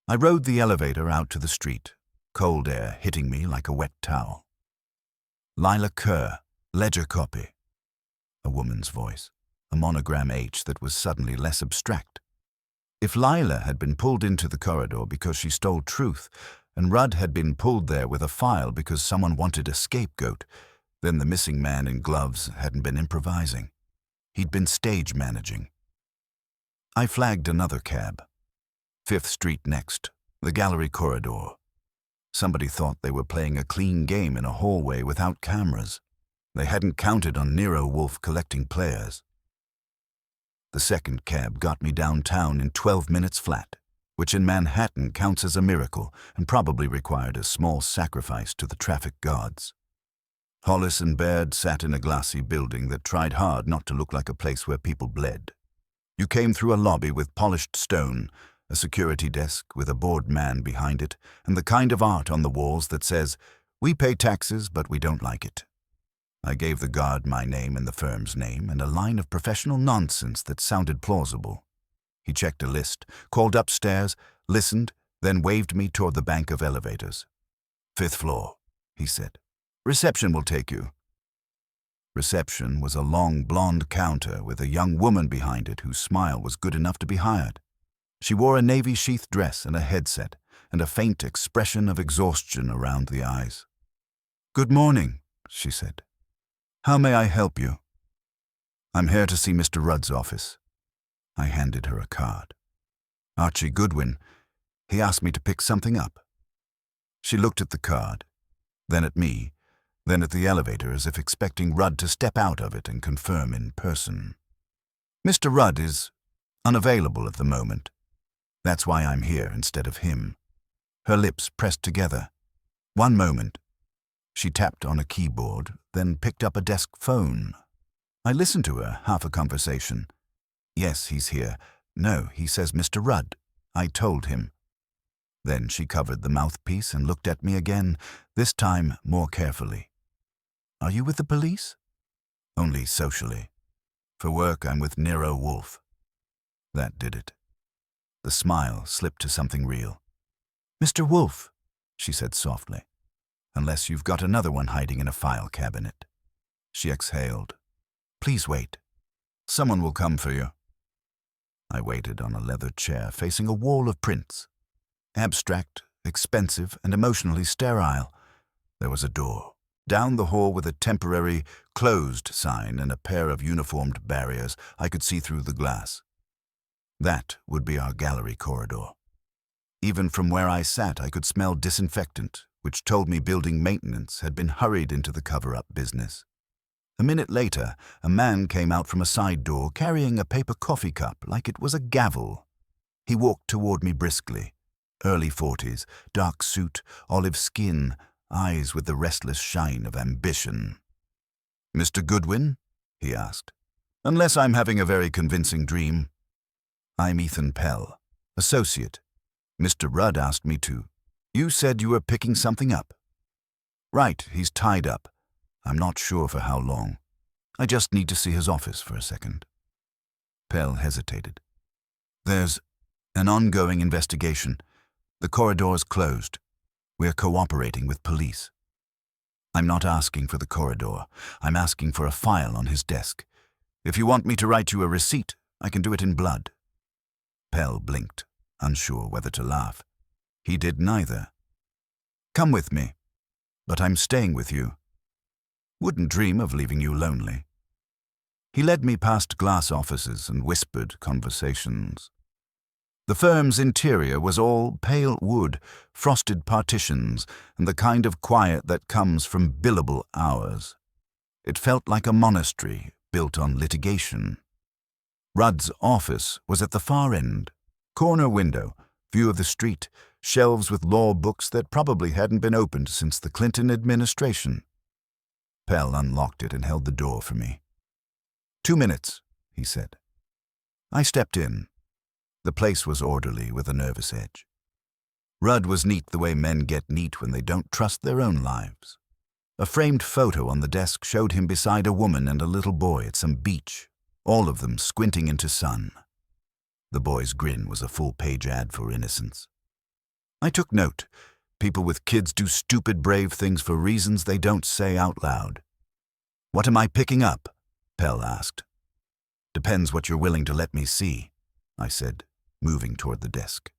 I rode the elevator out to the street, cold air hitting me like a wet towel. "Lila Kerr, ledger copy." A woman's voice, a monogram H that was suddenly less abstract. If Lila had been pulled into the corridor because she stole truth, and Rudd had been pulled there with a file because someone wanted a scapegoat, then the missing man in gloves hadn't been improvising. He'd been stage managing. I flagged another cab. 5th Street next, the gallery corridor. Somebody thought they were playing a clean game in a hallway without cameras. They hadn't counted on Nero Wolfe collecting players. The second cab got me downtown in 12 minutes flat, which in Manhattan counts as a miracle and probably required a small sacrifice to the traffic gods. Hollis & Baird sat in a glassy building that tried hard not to look like a place where people bled. You came through a lobby with polished stone, a security desk with a bored man behind it, and the kind of art on the walls that says, "We pay taxes, but we don't like it." I gave the guard my name and the firm's name and a line of professional nonsense that sounded plausible. He checked a list, called upstairs, listened, then waved me toward the bank of elevators. "5th floor," he said. "Reception will take you." Reception was a long blonde counter with a young woman behind it whose smile was good enough to be hired. She wore a navy sheath dress and a headset, and a faint expression of exhaustion around the eyes. "Good morning," she said. "How may I help you?" "I'm here to see Mr. Rudd's office." I handed her a card. "Archie Goodwin. He asked me to pick something up." She looked at the card, then at me, then at the elevator as if expecting Rudd to step out of it and confirm in person. "Mr. Rudd is unavailable at the moment. That's why I'm here instead of him." Her lips pressed together. "One moment." She tapped on a keyboard, then picked up a desk phone. I listened to her, half a conversation. Yes, he's here. No, he says Mr. Rudd. I told him. Then she covered the mouthpiece and looked at me again, this time more carefully. Are you with the police? Only socially. For work, I'm with Nero Wolfe. That did it. The smile slipped to something real. Mr. Wolfe, she said softly. Unless you've got another one hiding in a file cabinet. She exhaled. Please wait. Someone will come for you. I waited on a leather chair facing a wall of prints. Abstract, expensive, and emotionally sterile. There was a door. Down the hall with a temporary closed sign and a pair of uniformed barriers I could see through the glass. That would be our gallery corridor. Even from where I sat, I could smell disinfectant, which told me building maintenance had been hurried into the cover-up business. A minute later, a man came out from a side door carrying a paper coffee cup like it was a gavel. He walked toward me briskly. Early 40s, dark suit, olive skin, eyes with the restless shine of ambition. Mr. Goodwin? He asked. Unless I'm having a very convincing dream. I'm Ethan Pell, associate. Mr. Rudd asked me to. You said you were picking something up. Right, he's tied up. I'm not sure for how long. I just need to see his office for a second. Pell hesitated. There's an ongoing investigation. The corridor's closed. We're cooperating with police. I'm not asking for the corridor. I'm asking for a file on his desk. If you want me to write you a receipt, I can do it in blood. Pell blinked, unsure whether to laugh. He did neither. Come with me. But I'm staying with you. Wouldn't dream of leaving you lonely. He led me past glass offices and whispered conversations. The firm's interior was all pale wood, frosted partitions, and the kind of quiet that comes from billable hours. It felt like a monastery built on litigation. Rudd's office was at the far end. Corner window, view of the street, shelves with law books that probably hadn't been opened since the Clinton administration. Pell unlocked it and held the door for me. 2 minutes, he said. I stepped in. The place was orderly with a nervous edge. Rudd was neat the way men get neat when they don't trust their own lives. A framed photo on the desk showed him beside a woman and a little boy at some beach, all of them squinting into sun. The boy's grin was a full-page ad for innocence. I took note. People with kids do stupid, brave things for reasons they don't say out loud. What am I picking up? Pell asked. Depends what you're willing to let me see, I said, moving toward the desk.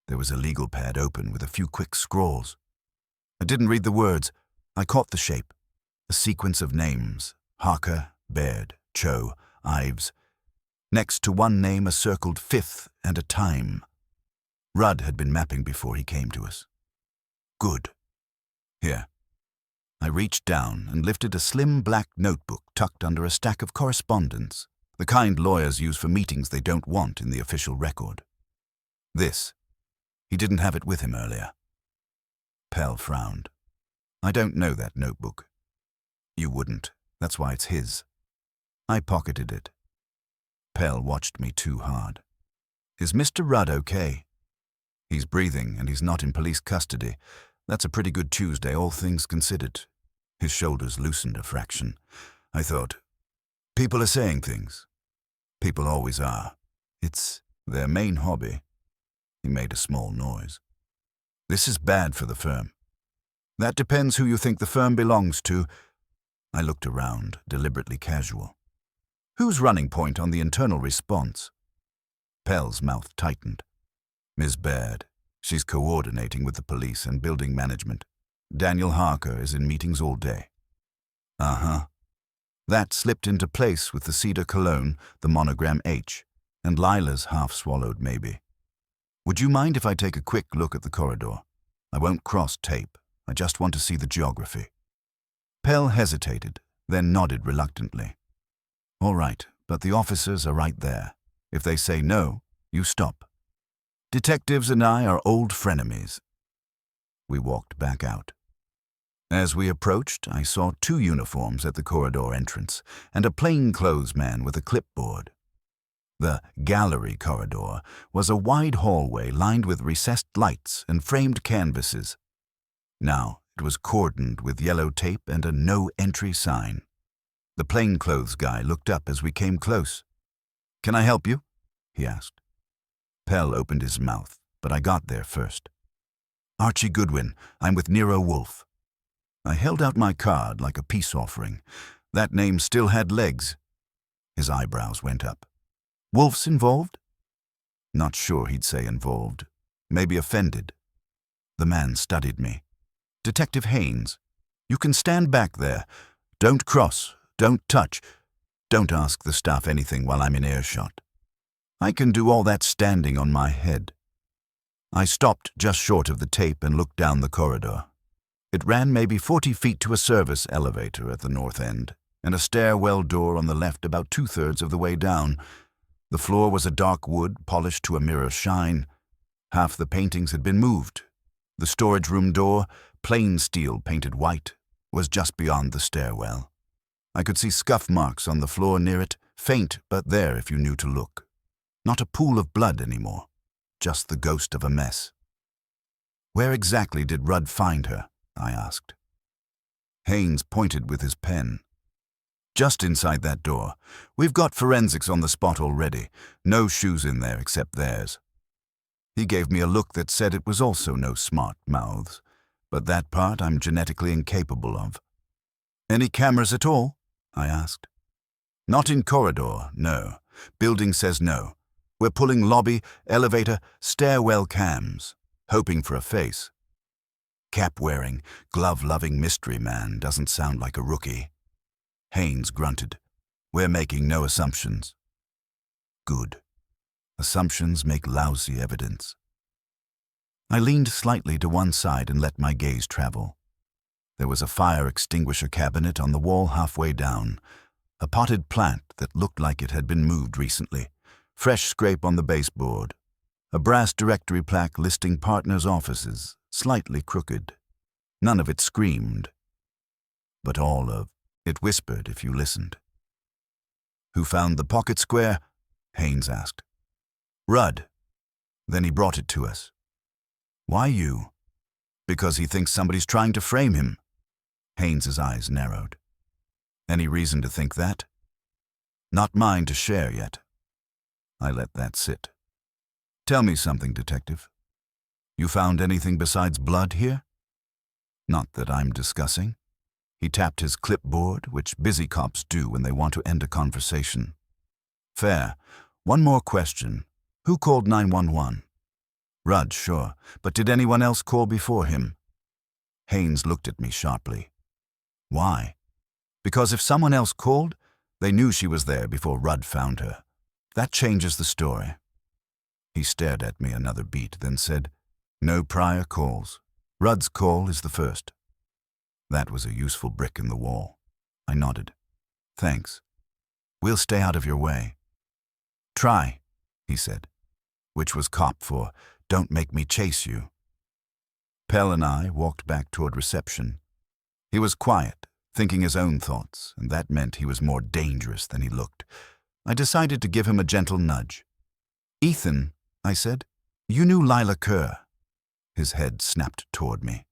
There was a legal pad open with a few quick scrawls. I didn't read the words. I caught the shape. A sequence of names. Harker, Baird, Cho, Ives. Next to one name a circled fifth and a time. Rudd had been mapping before he came to us. Good. Here. I reached down and lifted a slim black notebook tucked under a stack of correspondence, the kind lawyers use for meetings they don't want in the official record. This. He didn't have it with him earlier. Pell frowned. I don't know that notebook. You wouldn't. That's why it's his. I pocketed it. Pell watched me too hard. Is Mr. Rudd okay? He's breathing and he's not in police custody. That's a pretty good Tuesday, all things considered. His shoulders loosened a fraction. I thought, people are saying things. People always are. It's their main hobby. He made a small noise. This is bad for the firm. That depends who you think the firm belongs to. I looked around, deliberately casual. Who's running point on the internal response? Pell's mouth tightened. Ms. Baird. She's coordinating with the police and building management. Daniel Harker is in meetings all day. Uh-huh. That slipped into place with the cedar cologne, the monogram H, and Lila's half-swallowed maybe. Would you mind if I take a quick look at the corridor? I won't cross tape. I just want to see the geography. Pell hesitated, then nodded reluctantly. All right, but the officers are right there. If they say no, you stop. Detectives and I are old frenemies. We walked back out. As we approached, I saw 2 uniforms at the corridor entrance and a plainclothes man with a clipboard. The gallery corridor was a wide hallway lined with recessed lights and framed canvases. Now it was cordoned with yellow tape and a no-entry sign. The plainclothes guy looked up as we came close. "Can I help you?" he asked. Pell opened his mouth, but I got there first. "Archie Goodwin, I'm with Nero Wolfe." I held out my card like a peace offering. That name still had legs. His eyebrows went up. "Wolfe's involved?" Not sure he'd say involved. Maybe offended. The man studied me. "Detective Haynes, you can stand back there. Don't cross. Don't touch. Don't ask the staff anything while I'm in earshot. I can do all that standing on my head." I stopped just short of the tape and looked down the corridor. It ran maybe 40 feet to a service elevator at the north end, and a stairwell door on the left about 2/3 of the way down. The floor was a dark wood, polished to a mirror shine. Half the paintings had been moved. The storage room door, plain steel painted white, was just beyond the stairwell. I could see scuff marks on the floor near it, faint but there if you knew to look. Not a pool of blood anymore, just the ghost of a mess. "Where exactly did Rudd find her?" I asked. Haynes pointed with his pen. "Just inside that door. We've got forensics on the spot already. No shoes in there except theirs." He gave me a look that said it was also no smart mouths, but that part I'm genetically incapable of. "Any cameras at all?" I asked. "Not in corridor, no. Building says no. We're pulling lobby, elevator, stairwell cams, hoping for a face." Cap-wearing, glove-loving mystery man doesn't sound like a rookie. Haynes grunted. "We're making no assumptions." Good. Assumptions make lousy evidence. I leaned slightly to one side and let my gaze travel. There was a fire extinguisher cabinet on the wall halfway down, a potted plant that looked like it had been moved recently, fresh scrape on the baseboard, a brass directory plaque listing partners' offices, slightly crooked. None of it screamed, but all of it whispered if you listened. "Who found the pocket square?" Haynes asked. "Rudd. Then he brought it to us." "Why you?" "Because he thinks somebody's trying to frame him." Haynes's eyes narrowed. "Any reason to think that?" "Not mine to share yet." I let that sit. "Tell me something, Detective. You found anything besides blood here?" "Not that I'm discussing." He tapped his clipboard, which busy cops do when they want to end a conversation. "Fair. One more question. Who called 911? "Rudd, sure. But did anyone else call before him?" Haynes looked at me sharply. "Why?" "Because if someone else called, they knew she was there before Rudd found her. That changes the story." He stared at me another beat, then said, "No prior calls. Rudd's call is the first." That was a useful brick in the wall. I nodded. "Thanks. We'll stay out of your way." "Try," he said, which was cop for "don't make me chase you." Pell and I walked back toward reception. He was quiet, thinking his own thoughts, and that meant he was more dangerous than he looked. I decided to give him a gentle nudge. "Ethan," I said, "you knew Lila Kerr." His head snapped toward me.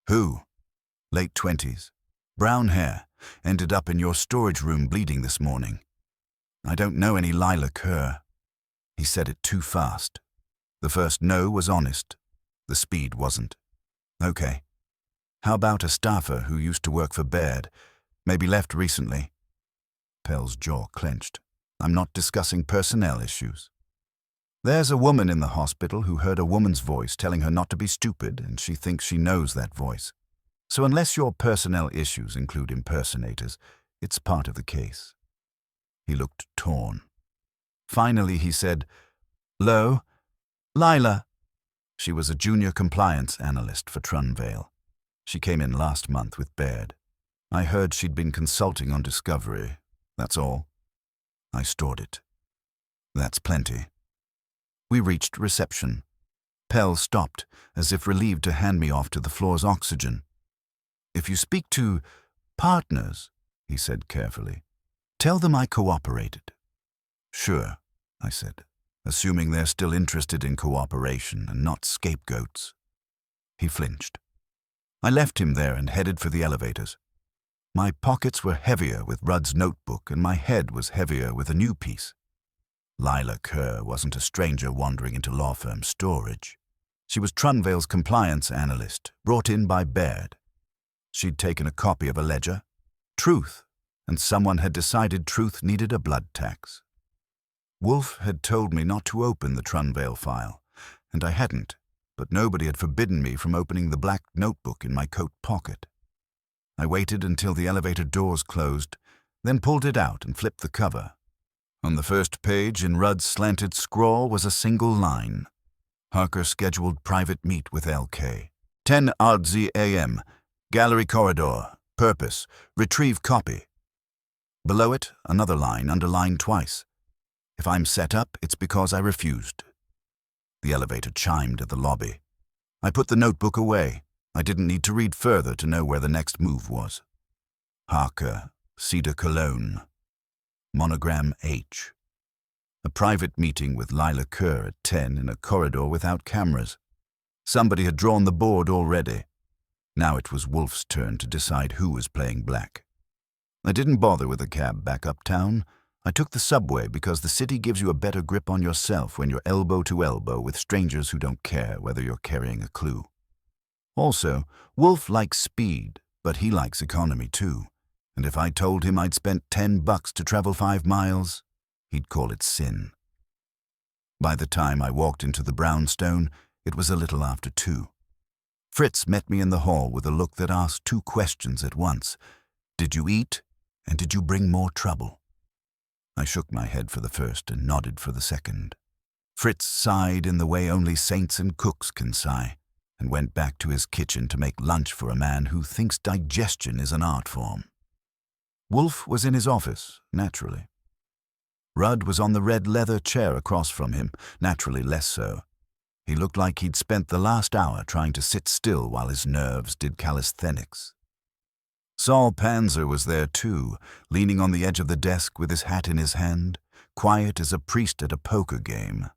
"Who?" "Late 20s. Brown hair. Ended up in your storage room bleeding this morning." "I don't know any Lila Kerr." He said it too fast. The first no was honest. The speed wasn't. "Okay. How about a staffer who used to work for Baird? Maybe left recently?" Pell's jaw clenched. "I'm not discussing personnel issues." "There's a woman in the hospital who heard a woman's voice telling her not to be stupid, and she thinks she knows that voice. So unless your personnel issues include impersonators, it's part of the case." He looked torn. Finally he said, "Lo, Lila." She was a junior compliance analyst for Trunvale. She came in last month with Baird. I heard she'd been consulting on Discovery. That's all. I stored it. That's plenty. We reached reception. Pell stopped, as if relieved to hand me off to the floor's oxygen. If you speak to partners, he said carefully, tell them I cooperated. Sure, I said, assuming they're still interested in cooperation and not scapegoats. He flinched. I left him there and headed for the elevators. My pockets were heavier with Rudd's notebook and my head was heavier with a new piece. Lila Kerr wasn't a stranger wandering into law firm storage. She was Trunvale's compliance analyst, brought in by Baird. She'd taken a copy of a ledger, Truth, and someone had decided Truth needed a blood tax. Wolfe had told me not to open the Trunvale file, and I hadn't, but nobody had forbidden me from opening the black notebook in my coat pocket. I waited until the elevator doors closed, then pulled it out and flipped the cover. On the first page, in Rudd's slanted scrawl, was a single line. Harker scheduled private meet with LK. 10 a.m. Gallery corridor. Purpose. Retrieve copy. Below it, another line, underlined twice. If I'm set up, it's because I refused. The elevator chimed at the lobby. I put the notebook away. I didn't need to read further to know where the next move was. Harker, Cedar Cologne. Monogram H. A private meeting with Lila Kerr at 10 in a corridor without cameras. Somebody had drawn the board already. Now it was Wolfe's turn to decide who was playing black. I didn't bother with a cab back uptown. I took the subway because the city gives you a better grip on yourself when you're elbow to elbow with strangers who don't care whether you're carrying a clue. Also, Wolfe likes speed, but he likes economy too. And if I told him I'd spent $10 to travel 5 miles, he'd call it sin. By the time I walked into the brownstone, it was a little after 2. Fritz met me in the hall with a look that asked 2 questions at once. Did you eat, and did you bring more trouble? I shook my head for the first and nodded for the second. Fritz sighed in the way only saints and cooks can sigh, and went back to his kitchen to make lunch for a man who thinks digestion is an art form. Wolfe was in his office, naturally. Rudd was on the red leather chair across from him, naturally less so. He looked like he'd spent the last hour trying to sit still while his nerves did calisthenics. Saul Panzer was there too, leaning on the edge of the desk with his hat in his hand, quiet as a priest at a poker game.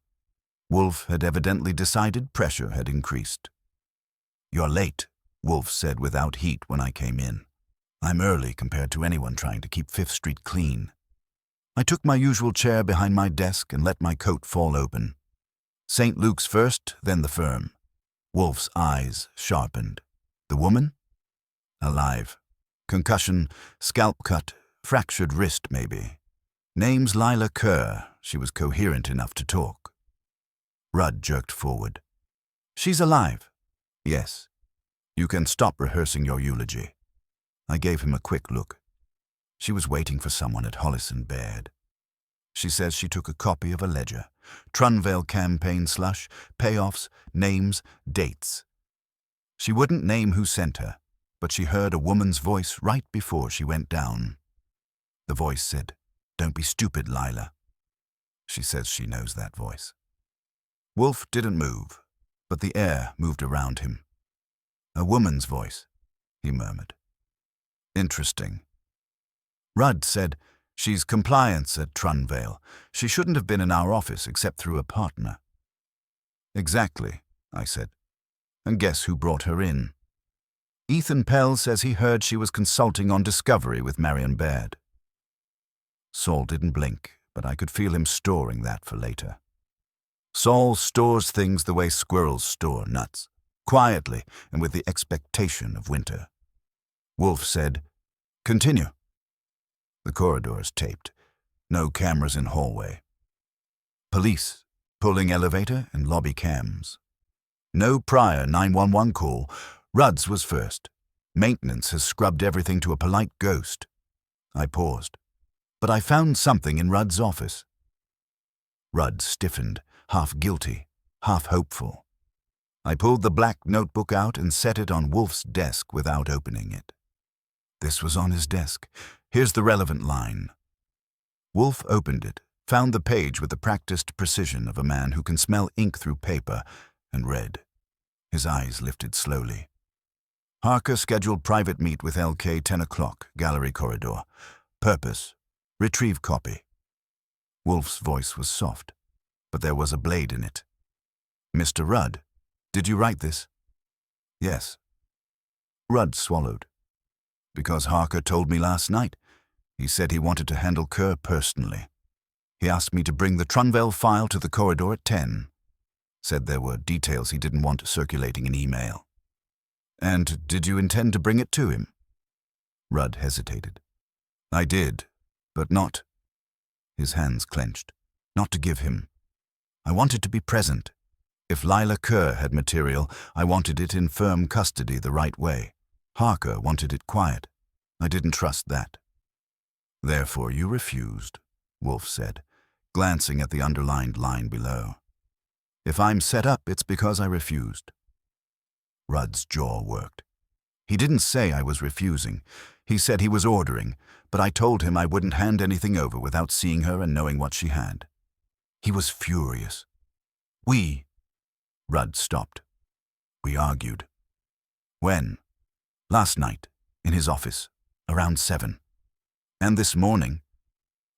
Wolfe had evidently decided pressure had increased. "You're late," Wolfe said without heat when I came in. "I'm early compared to anyone trying to keep 5th Street clean." I took my usual chair behind my desk and let my coat fall open. St. Luke's first, then the firm. Wolfe's eyes sharpened. The woman? Alive. Concussion, scalp cut, fractured wrist maybe. Name's Lila Kerr. She was coherent enough to talk. Rudd jerked forward. "She's alive." "Yes. You can stop rehearsing your eulogy." I gave him a quick look. She was waiting for someone at Hollis and Baird. She says she took a copy of a ledger. Trunvale campaign slush, payoffs, names, dates. She wouldn't name who sent her, but she heard a woman's voice right before she went down. The voice said, "Don't be stupid, Lila." She says she knows that voice. Wolfe didn't move, but the air moved around him. "A woman's voice," he murmured. "Interesting." Rudd said, "She's compliance at Trunvale. She shouldn't have been in our office except through a partner." "Exactly," I said. "And guess who brought her in?" "Ethan Pell says he heard she was consulting on discovery with Marion Baird." Saul didn't blink, but I could feel him storing that for later. Saul stores things the way squirrels store nuts, quietly and with the expectation of winter. Wolfe said, "Continue." The corridors taped. No cameras in hallway. Police, pulling elevator and lobby cams. No prior 911 call. Rudd's was first. Maintenance has scrubbed everything to a polite ghost. I paused. But I found something in Rudd's office. Rudd stiffened, half guilty, half hopeful. I pulled the black notebook out and set it on Wolfe's desk without opening it. This was on his desk. Here's the relevant line. Wolfe opened it, found the page with the practiced precision of a man who can smell ink through paper, and read. His eyes lifted slowly. Harker scheduled private meet with LK 10 o'clock, gallery corridor. Purpose: retrieve copy. Wolfe's voice was soft, but there was a blade in it. Mr. Rudd, did you write this? Yes. Rudd swallowed. Because Harker told me last night. He said he wanted to handle Kerr personally. He asked me to bring the Trunvale file to the corridor at 10. Said there were details he didn't want circulating in email. And did you intend to bring it to him? Rudd hesitated. I did, but not. His hands clenched. Not to give him. I wanted to be present. If Lila Kerr had material, I wanted it in firm custody the right way. Harker wanted it quiet. I didn't trust that. Therefore you refused, Wolfe said, glancing at the underlined line below. If I'm set up, it's because I refused. Rudd's jaw worked. He didn't say I was refusing. He said he was ordering, but I told him I wouldn't hand anything over without seeing her and knowing what she had. He was furious. Rudd stopped. We argued. When? Last night, in his office, around 7. And this morning,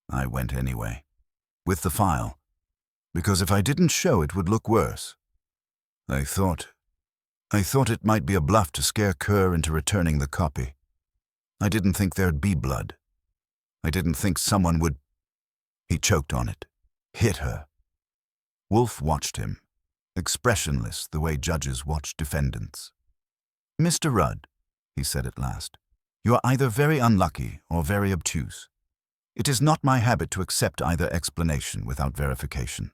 I went anyway, with the file, because if I didn't show it would look worse. I thought it might be a bluff to scare Kerr into returning the copy. I didn't think there'd be blood. I didn't think someone would... He choked on it. Hit her. Wolfe watched him, expressionless the way judges watch defendants. Mr. Rudd, he said at last, you are either very unlucky or very obtuse. It is not my habit to accept either explanation without verification.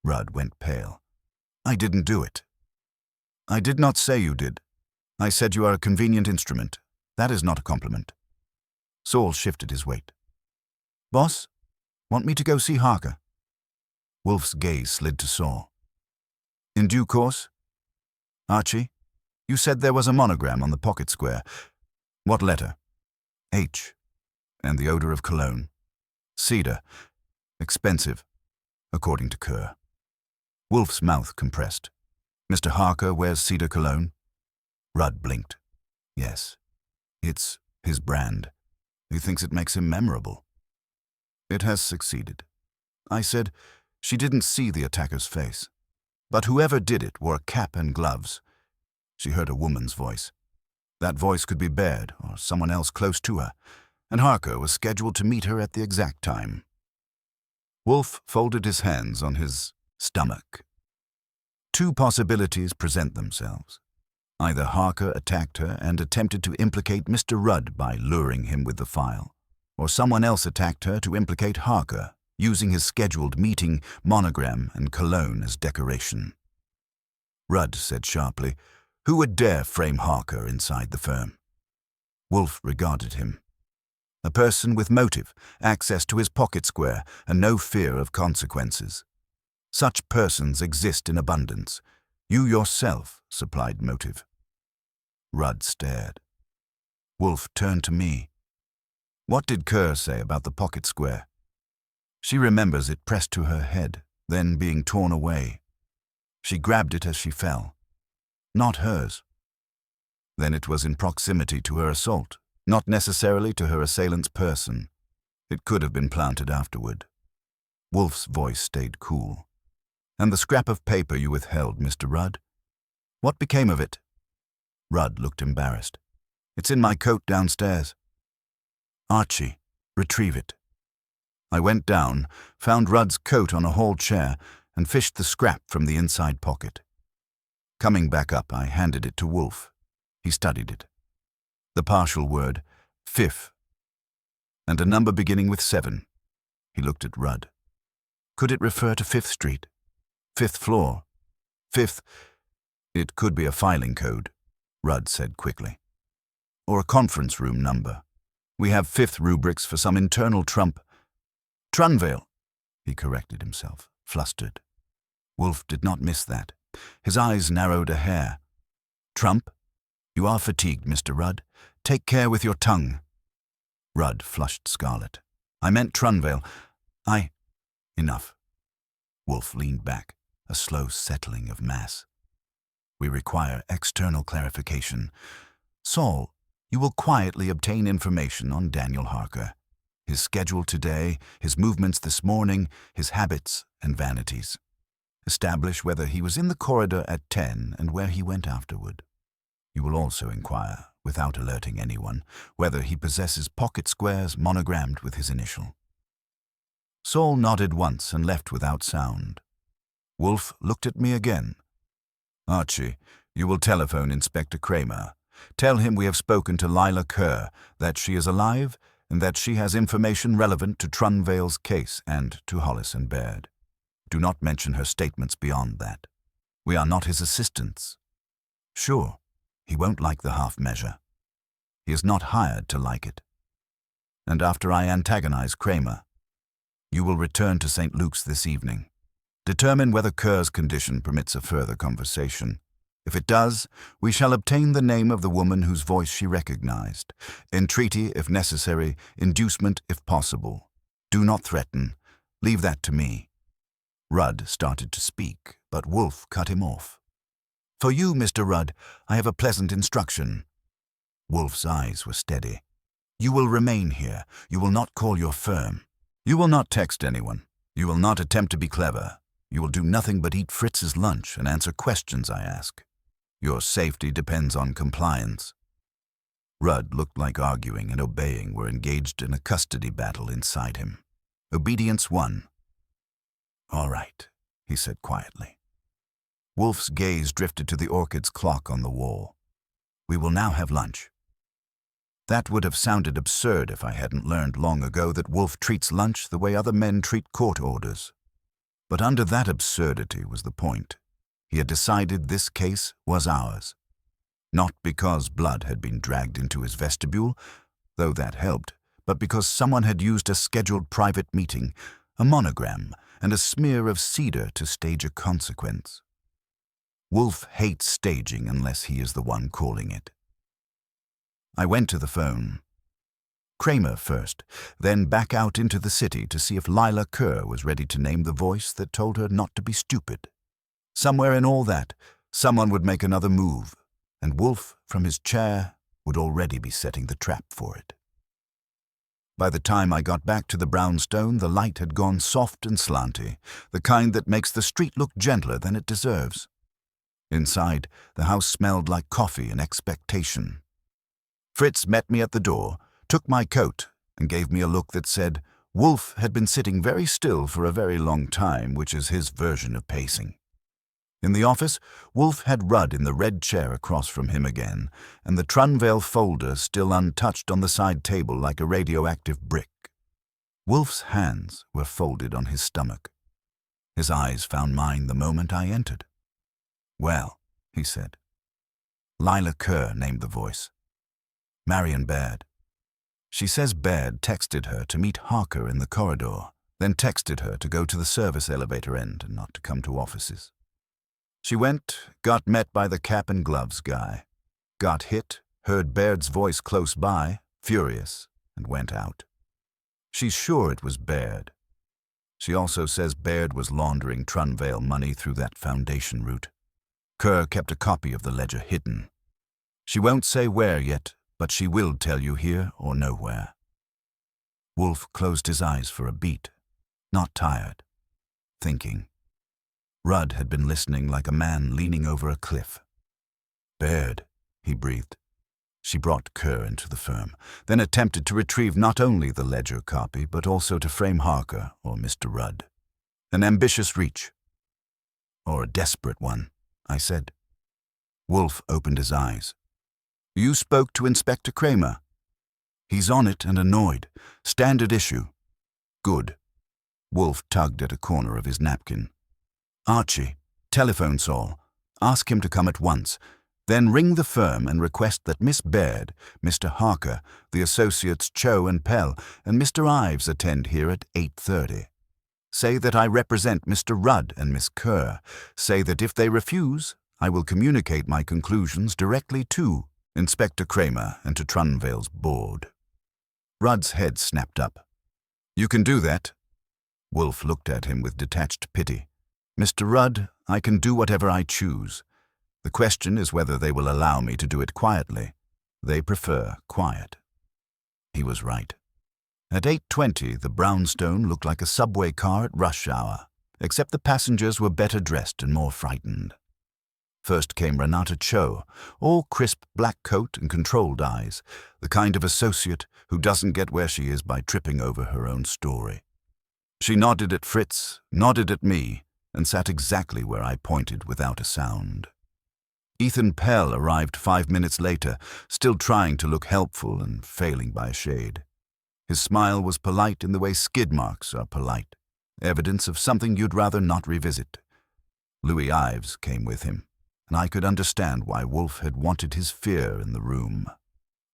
Rudd went pale. I didn't do it. I did not say you did. I said you are a convenient instrument. That is not a compliment. Saul shifted his weight. Boss, want me to go see Harker? Wolfe's gaze slid to Saul. In due course? Archie, you said there was a monogram on the pocket square. What letter? H. And the odor of cologne. Cedar. Expensive, according to Kerr. Wolfe's mouth compressed. Mr. Harker wears cedar cologne? Rudd blinked. Yes. It's his brand. He thinks it makes him memorable. It has succeeded. I said, she didn't see the attacker's face. But whoever did it wore a cap and gloves. She heard a woman's voice. That voice could be Baird or someone else close to her, and Harker was scheduled to meet her at the exact time. Wolfe folded his hands on his stomach. Two possibilities present themselves. Either Harker attacked her and attempted to implicate Mr. Rudd by luring him with the file, or someone else attacked her to implicate Harker, using his scheduled meeting, monogram, and cologne as decoration. Rudd said sharply, who would dare frame Harker inside the firm? Wolfe regarded him. A person with motive, access to his pocket square, and no fear of consequences. Such persons exist in abundance. You yourself supplied motive. Rudd stared. Wolfe turned to me. What did Kerr say about the pocket square? She remembers it pressed to her head, then being torn away. She grabbed it as she fell. Not hers. Then it was in proximity to her assault, not necessarily to her assailant's person. It could have been planted afterward. Wolfe's voice stayed cool. And the scrap of paper you withheld, Mr. Rudd? What became of it? Rudd looked embarrassed. It's in my coat downstairs. Archie, retrieve it. I went down, found Rudd's coat on a hall chair, and fished the scrap from the inside pocket. Coming back up, I handed it to Wolfe. He studied it. The partial word, fifth, and a number beginning with 7. He looked at Rudd. Could it refer to 5th Street? 5th floor? 5th? It could be a filing code, Rudd said quickly. Or a conference room number. We have 5th rubrics for some internal Trunvale, he corrected himself, flustered. Wolfe did not miss that. His eyes narrowed a hair. Trump? You are fatigued, Mr. Rudd. Take care with your tongue. Rudd flushed scarlet. I meant Trunvale. Enough. Wolfe leaned back, a slow settling of mass. We require external clarification. Saul, you will quietly obtain information on Daniel Harker. His schedule today, his movements this morning, his habits and vanities. Establish whether he was in the corridor at 10 and where he went afterward. You will also inquire, without alerting anyone, whether he possesses pocket squares monogrammed with his initial. Saul nodded once and left without sound. Wolfe looked at me again. Archie, you will telephone Inspector Kramer. Tell him we have spoken to Lila Kerr, that she is alive, and that she has information relevant to Trunvale's case and to Hollis and Baird. Do not mention her statements beyond that. We are not his assistants. Sure, he won't like the half-measure. He is not hired to like it. And after I antagonize Kramer, you will return to St. Luke's this evening. Determine whether Kerr's condition permits a further conversation. If it does, we shall obtain the name of the woman whose voice she recognized. Entreaty if necessary, inducement if possible. Do not threaten. Leave that to me. Rudd started to speak, but Wolfe cut him off. For you, Mr. Rudd, I have a pleasant instruction. Wolfe's eyes were steady. You will remain here. You will not call your firm. You will not text anyone. You will not attempt to be clever. You will do nothing but eat Fritz's lunch and answer questions I ask. Your safety depends on compliance. Rudd looked like arguing and obeying were engaged in a custody battle inside him. Obedience won. All right, he said quietly. Wolfe's gaze drifted to the orchid's clock on the wall. We will now have lunch. That would have sounded absurd if I hadn't learned long ago that Wolfe treats lunch the way other men treat court orders. But under that absurdity was the point. He had decided this case was ours. Not because blood had been dragged into his vestibule, though that helped, but because someone had used a scheduled private meeting, a monogram, and a smear of cedar to stage a consequence. Wolfe hates staging unless he is the one calling it. I went to the phone. Kramer first, then back out into the city to see if Lila Kerr was ready to name the voice that told her not to be stupid. Somewhere in all that, someone would make another move, and Wolfe, from his chair, would already be setting the trap for it. By the time I got back to the brownstone, the light had gone soft and slanty, the kind that makes the street look gentler than it deserves. Inside, the house smelled like coffee and expectation. Fritz met me at the door, took my coat, and gave me a look that said Wolfe had been sitting very still for a very long time, which is his version of pacing. In the office, Wolfe had Rudd in the red chair across from him again, and the Trunvale folder still untouched on the side table like a radioactive brick. Wolfe's hands were folded on his stomach. His eyes found mine the moment I entered. Well, he said. Lila Kerr named the voice. Marion Baird. She says Baird texted her to meet Harker in the corridor, then texted her to go to the service elevator end and not to come to offices. She went, got met by the cap and gloves guy, got hit, heard Baird's voice close by, furious, and went out. She's sure it was Baird. She also says Baird was laundering Trunvale money through that foundation route. Kerr kept a copy of the ledger hidden. She won't say where yet, but she will tell you here or nowhere. Wolfe closed his eyes for a beat, not tired, thinking. Rudd had been listening like a man leaning over a cliff. Baird, he breathed. She brought Kerr into the firm, then attempted to retrieve not only the ledger copy, but also to frame Harker or Mr. Rudd. An ambitious reach. Or a desperate one, I said. Wolfe opened his eyes. You spoke to Inspector Kramer. He's on it and annoyed. Standard issue. Good. Wolfe tugged at a corner of his napkin. Archie, telephone Saul. Ask him to come at once. Then ring the firm and request that Miss Baird, Mr. Harker, the associates Cho and Pell, and Mr. Ives attend here at 8:30. Say that I represent Mr. Rudd and Miss Kerr. Say that if they refuse, I will communicate my conclusions directly to Inspector Kramer and to Trunvale's board. Rudd's head snapped up. You can do that. Wolfe looked at him with detached pity. Mr. Rudd, I can do whatever I choose. The question is whether they will allow me to do it quietly. They prefer quiet. He was right. At 8:20, the brownstone looked like a subway car at rush hour, except the passengers were better dressed and more frightened. First came Renata Cho, all crisp black coat and controlled eyes, the kind of associate who doesn't get where she is by tripping over her own story. She nodded at Fritz, nodded at me, and sat exactly where I pointed without a sound. Ethan Pell arrived 5 minutes later, still trying to look helpful and failing by a shade. His smile was polite in the way skid marks are polite, evidence of something you'd rather not revisit. Louis Ives came with him, and I could understand why Wolfe had wanted his fear in the room.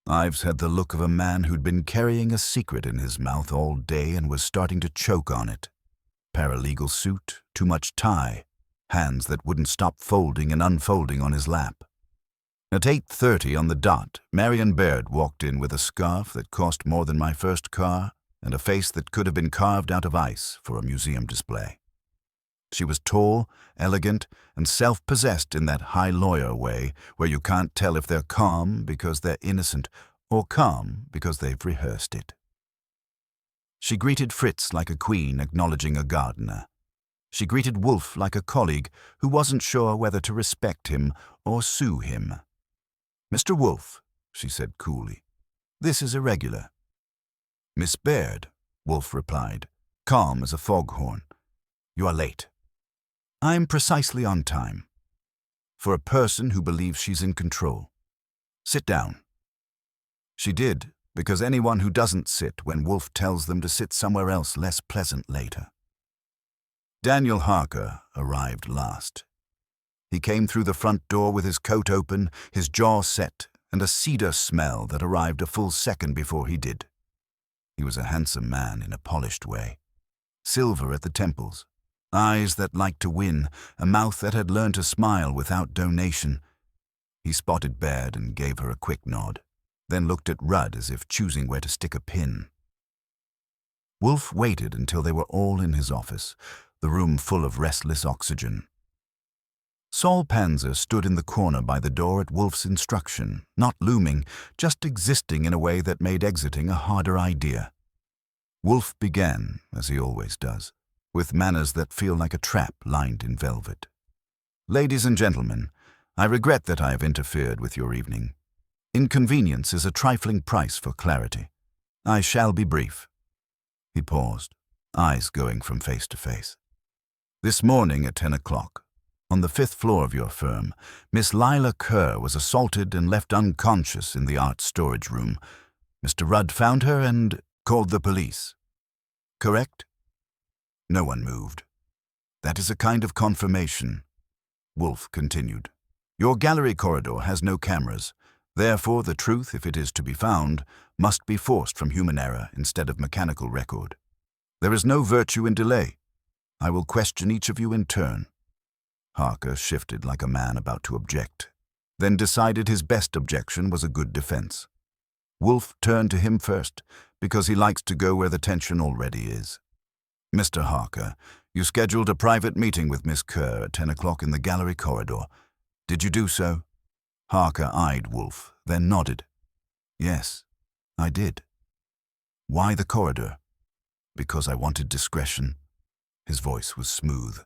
Ives had the look of a man who'd been carrying a secret in his mouth all day and was starting to choke on it. Paralegal suit, too much tie, hands that wouldn't stop folding and unfolding on his lap. At 8:30 on the dot, Marion Baird walked in with a scarf that cost more than my first car and a face that could have been carved out of ice for a museum display. She was tall, elegant, and self-possessed in that high lawyer way where you can't tell if they're calm because they're innocent or calm because they've rehearsed it. She greeted Fritz like a queen acknowledging a gardener. She greeted Wolfe like a colleague who wasn't sure whether to respect him or sue him. "Mr. Wolfe," she said coolly, "this is irregular." "Miss Baird," Wolfe replied, calm as a foghorn, "you are late." "I'm precisely on time. For a person who believes she's in control. Sit down." She did, because anyone who doesn't sit when Wolfe tells them to sit somewhere else less pleasant later. Daniel Harker arrived last. He came through the front door with his coat open, his jaw set, and a cedar smell that arrived a full second before he did. He was a handsome man in a polished way. Silver at the temples, eyes that liked to win, a mouth that had learned to smile without donation. He spotted Baird and gave her a quick nod, then looked at Rudd as if choosing where to stick a pin. Wolfe waited until they were all in his office, the room full of restless oxygen. Saul Panzer stood in the corner by the door at Wolfe's instruction, not looming, just existing in a way that made exiting a harder idea. Wolfe began, as he always does, with manners that feel like a trap lined in velvet. "Ladies and gentlemen, I regret that I have interfered with your evening. Inconvenience is a trifling price for clarity. I shall be brief." He paused, eyes going from face to face. "This morning at 10 o'clock, on the 5th floor of your firm, Miss Lila Kerr was assaulted and left unconscious in the art storage room. Mr. Rudd found her and called the police. Correct?" No one moved. "That is a kind of confirmation," Wolfe continued. "Your gallery corridor has no cameras. Therefore, the truth, if it is to be found, must be forced from human error instead of mechanical record. There is no virtue in delay. I will question each of you in turn." Harker shifted like a man about to object, then decided his best objection was a good defense. Wolfe turned to him first, because he likes to go where the tension already is. "Mr. Harker, you scheduled a private meeting with Miss Kerr at 10 o'clock in the gallery corridor. Did you do so?" Harker eyed Wolfe, then nodded. "Yes, I did." "Why the corridor?" "Because I wanted discretion." His voice was smooth.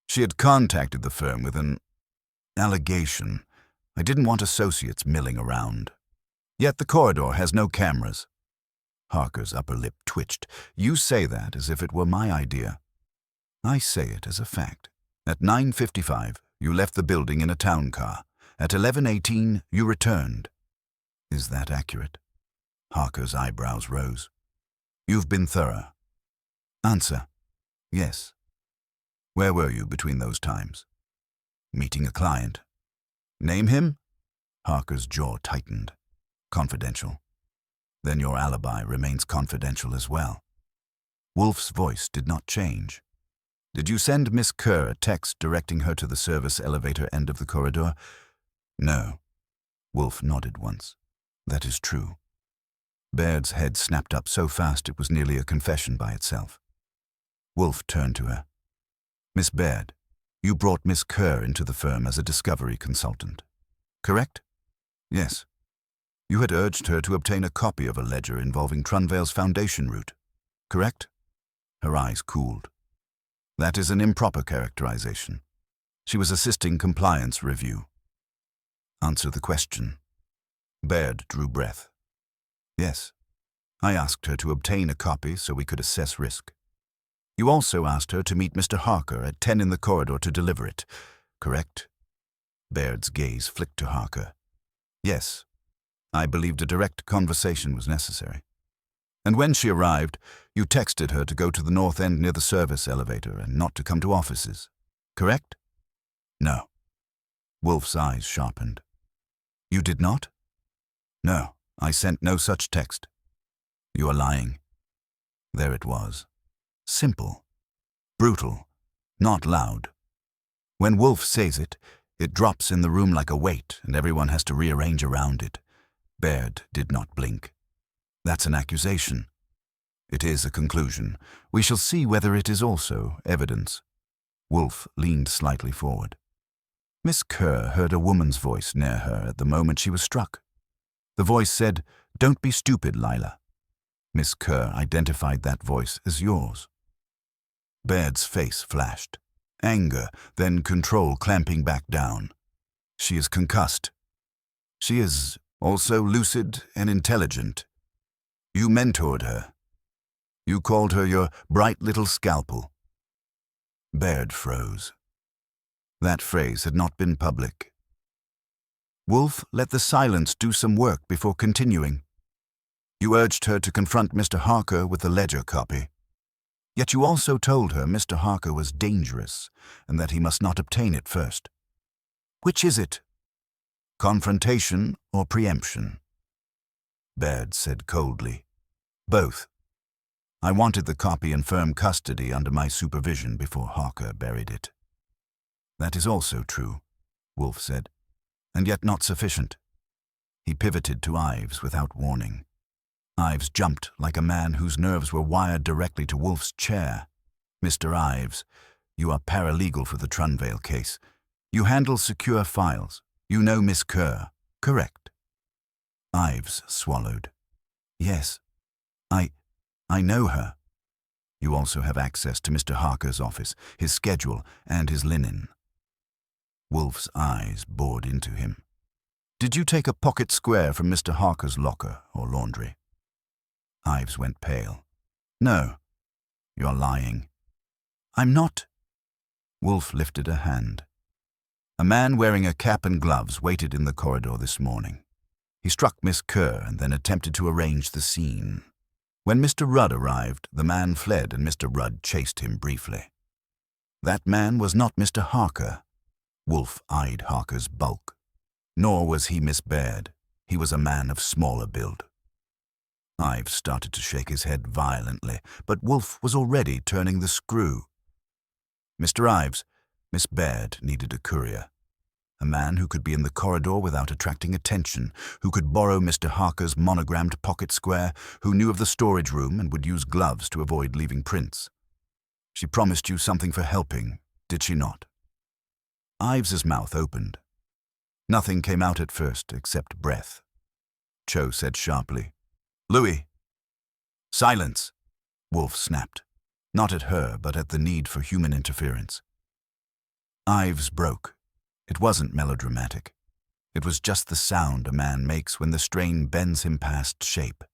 "She had contacted the firm with an allegation. I didn't want associates milling around. Yet the corridor has no cameras." Harker's upper lip twitched. "You say that as if it were my idea." "I say it as a fact. At 9:55, you left the building in a town car. At 11:18, you returned." "Is that accurate?" Harker's eyebrows rose. "You've been thorough." "Answer." "Yes." "Where were you between those times?" "Meeting a client." "Name him?" Harker's jaw tightened. "Confidential." "Then your alibi remains confidential as well." Wolfe's voice did not change. "Did you send Miss Kerr a text directing her to the service elevator end of the corridor?" "No." Wolfe nodded once. "That is true." Baird's head snapped up so fast it was nearly a confession by itself. Wolfe turned to her. "Miss Baird, You brought Miss Kerr into the firm as a discovery consultant, correct? Yes. You had urged her to obtain a copy of a ledger involving Trunvale's foundation route, correct? Her eyes cooled. That is an improper characterization. She was assisting compliance review. Answer the question. Baird drew breath. Yes. I asked her to obtain a copy so we could assess risk. You also asked her to meet Mr. Harker at 10 in the corridor to deliver it, correct? Baird's gaze flicked to Harker. Yes. I believed a direct conversation was necessary. And when she arrived, you texted her to go to the north end near the service elevator and not to come to offices, correct? No. Wolfe's eyes sharpened. You did not? No, I sent no such text. You are lying. There it was. Simple. Brutal. Not loud. When Wolfe says it, it drops in the room like a weight and everyone has to rearrange around it. Baird did not blink. That's an accusation. It is a conclusion. We shall see whether it is also evidence. Wolfe leaned slightly forward. Miss Kerr heard a woman's voice near her at the moment she was struck. The voice said, "Don't be stupid, Lila." Miss Kerr identified that voice as yours. Baird's face flashed. Anger, then control clamping back down. She is concussed. She is also lucid and intelligent. You mentored her. You called her your bright little scalpel. Baird froze. That phrase had not been public. Wolfe let the silence do some work before continuing. You urged her to confront Mr. Harker with the ledger copy. Yet you also told her Mr. Harker was dangerous and that he must not obtain it first. Which is it? Confrontation or preemption? Baird said coldly. Both. I wanted the copy in firm custody under my supervision before Harker buried it. That is also true, Wolfe said, and yet not sufficient. He pivoted to Ives without warning. Ives jumped like a man whose nerves were wired directly to Wolfe's chair. Mr. Ives, you are paralegal for the Trunvale case. You handle secure files. You know Miss Kerr, correct? Ives swallowed. Yes, I know her. You also have access to Mr. Harker's office, his schedule, and his linen. Wolfe's eyes bored into him. Did you take a pocket square from Mr. Harker's locker or laundry? Ives went pale. No, you're lying. I'm not. Wolfe lifted a hand. A man wearing a cap and gloves waited in the corridor this morning. He struck Miss Kerr and then attempted to arrange the scene. When Mr. Rudd arrived, the man fled and Mr. Rudd chased him briefly. That man was not Mr. Harker. Wolfe eyed Harker's bulk. Nor was he Miss Baird. He was a man of smaller build. Ives started to shake his head violently, but Wolfe was already turning the screw. Mr. Ives, Miss Baird needed a courier. A man who could be in the corridor without attracting attention, who could borrow Mr. Harker's monogrammed pocket square, who knew of the storage room and would use gloves to avoid leaving prints. She promised you something for helping, did she not? Ives's mouth opened. Nothing came out at first except breath. Cho said sharply, "Louis." "Silence," Wolfe snapped, not at her but at the need for human interference. Ives broke. It wasn't melodramatic. It was just the sound a man makes when the strain bends him past shape.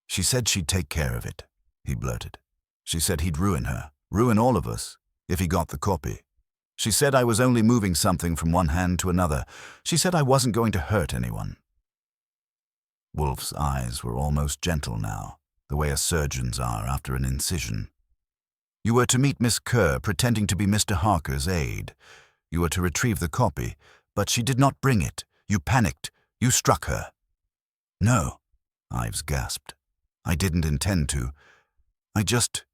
"She said she'd take care of it," he blurted. "She said he'd ruin her, ruin all of us, if he got the copy. She said I was only moving something from one hand to another. She said I wasn't going to hurt anyone." Wolfe's eyes were almost gentle now, the way a surgeon's are after an incision. "You were to meet Miss Kerr pretending to be Mr. Harker's aide. You were to retrieve the copy, but she did not bring it. You panicked. You struck her." "No," Ives gasped. "I didn't intend to. I just—"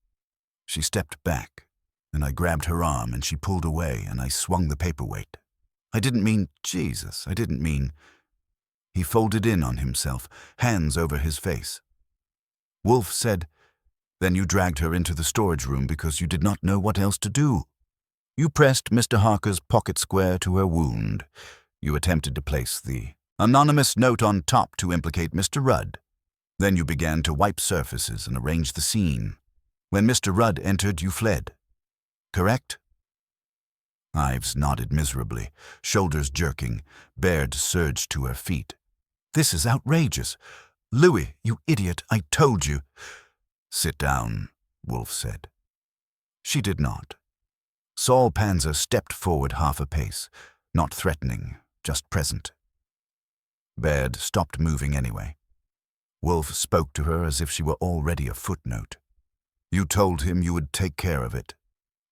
She stepped back, and I grabbed her arm and she pulled away and I swung the paperweight. "I didn't mean— Jesus, I didn't mean—" He folded in on himself, hands over his face. Wolfe said, "Then you dragged her into the storage room because you did not know what else to do." You pressed Mr. Harker's pocket square to her wound. You attempted to place the anonymous note on top to implicate Mr. Rudd. Then you began to wipe surfaces and arrange the scene. When Mr. Rudd entered, you fled. Correct? Ives nodded miserably, shoulders jerking. Baird surged to her feet. This is outrageous. Louis, you idiot, I told you. Sit down, Wolfe said. She did not. Saul Panzer stepped forward half a pace, not threatening, just present. Baird stopped moving anyway. Wolfe spoke to her as if she were already a footnote. You told him you would take care of it.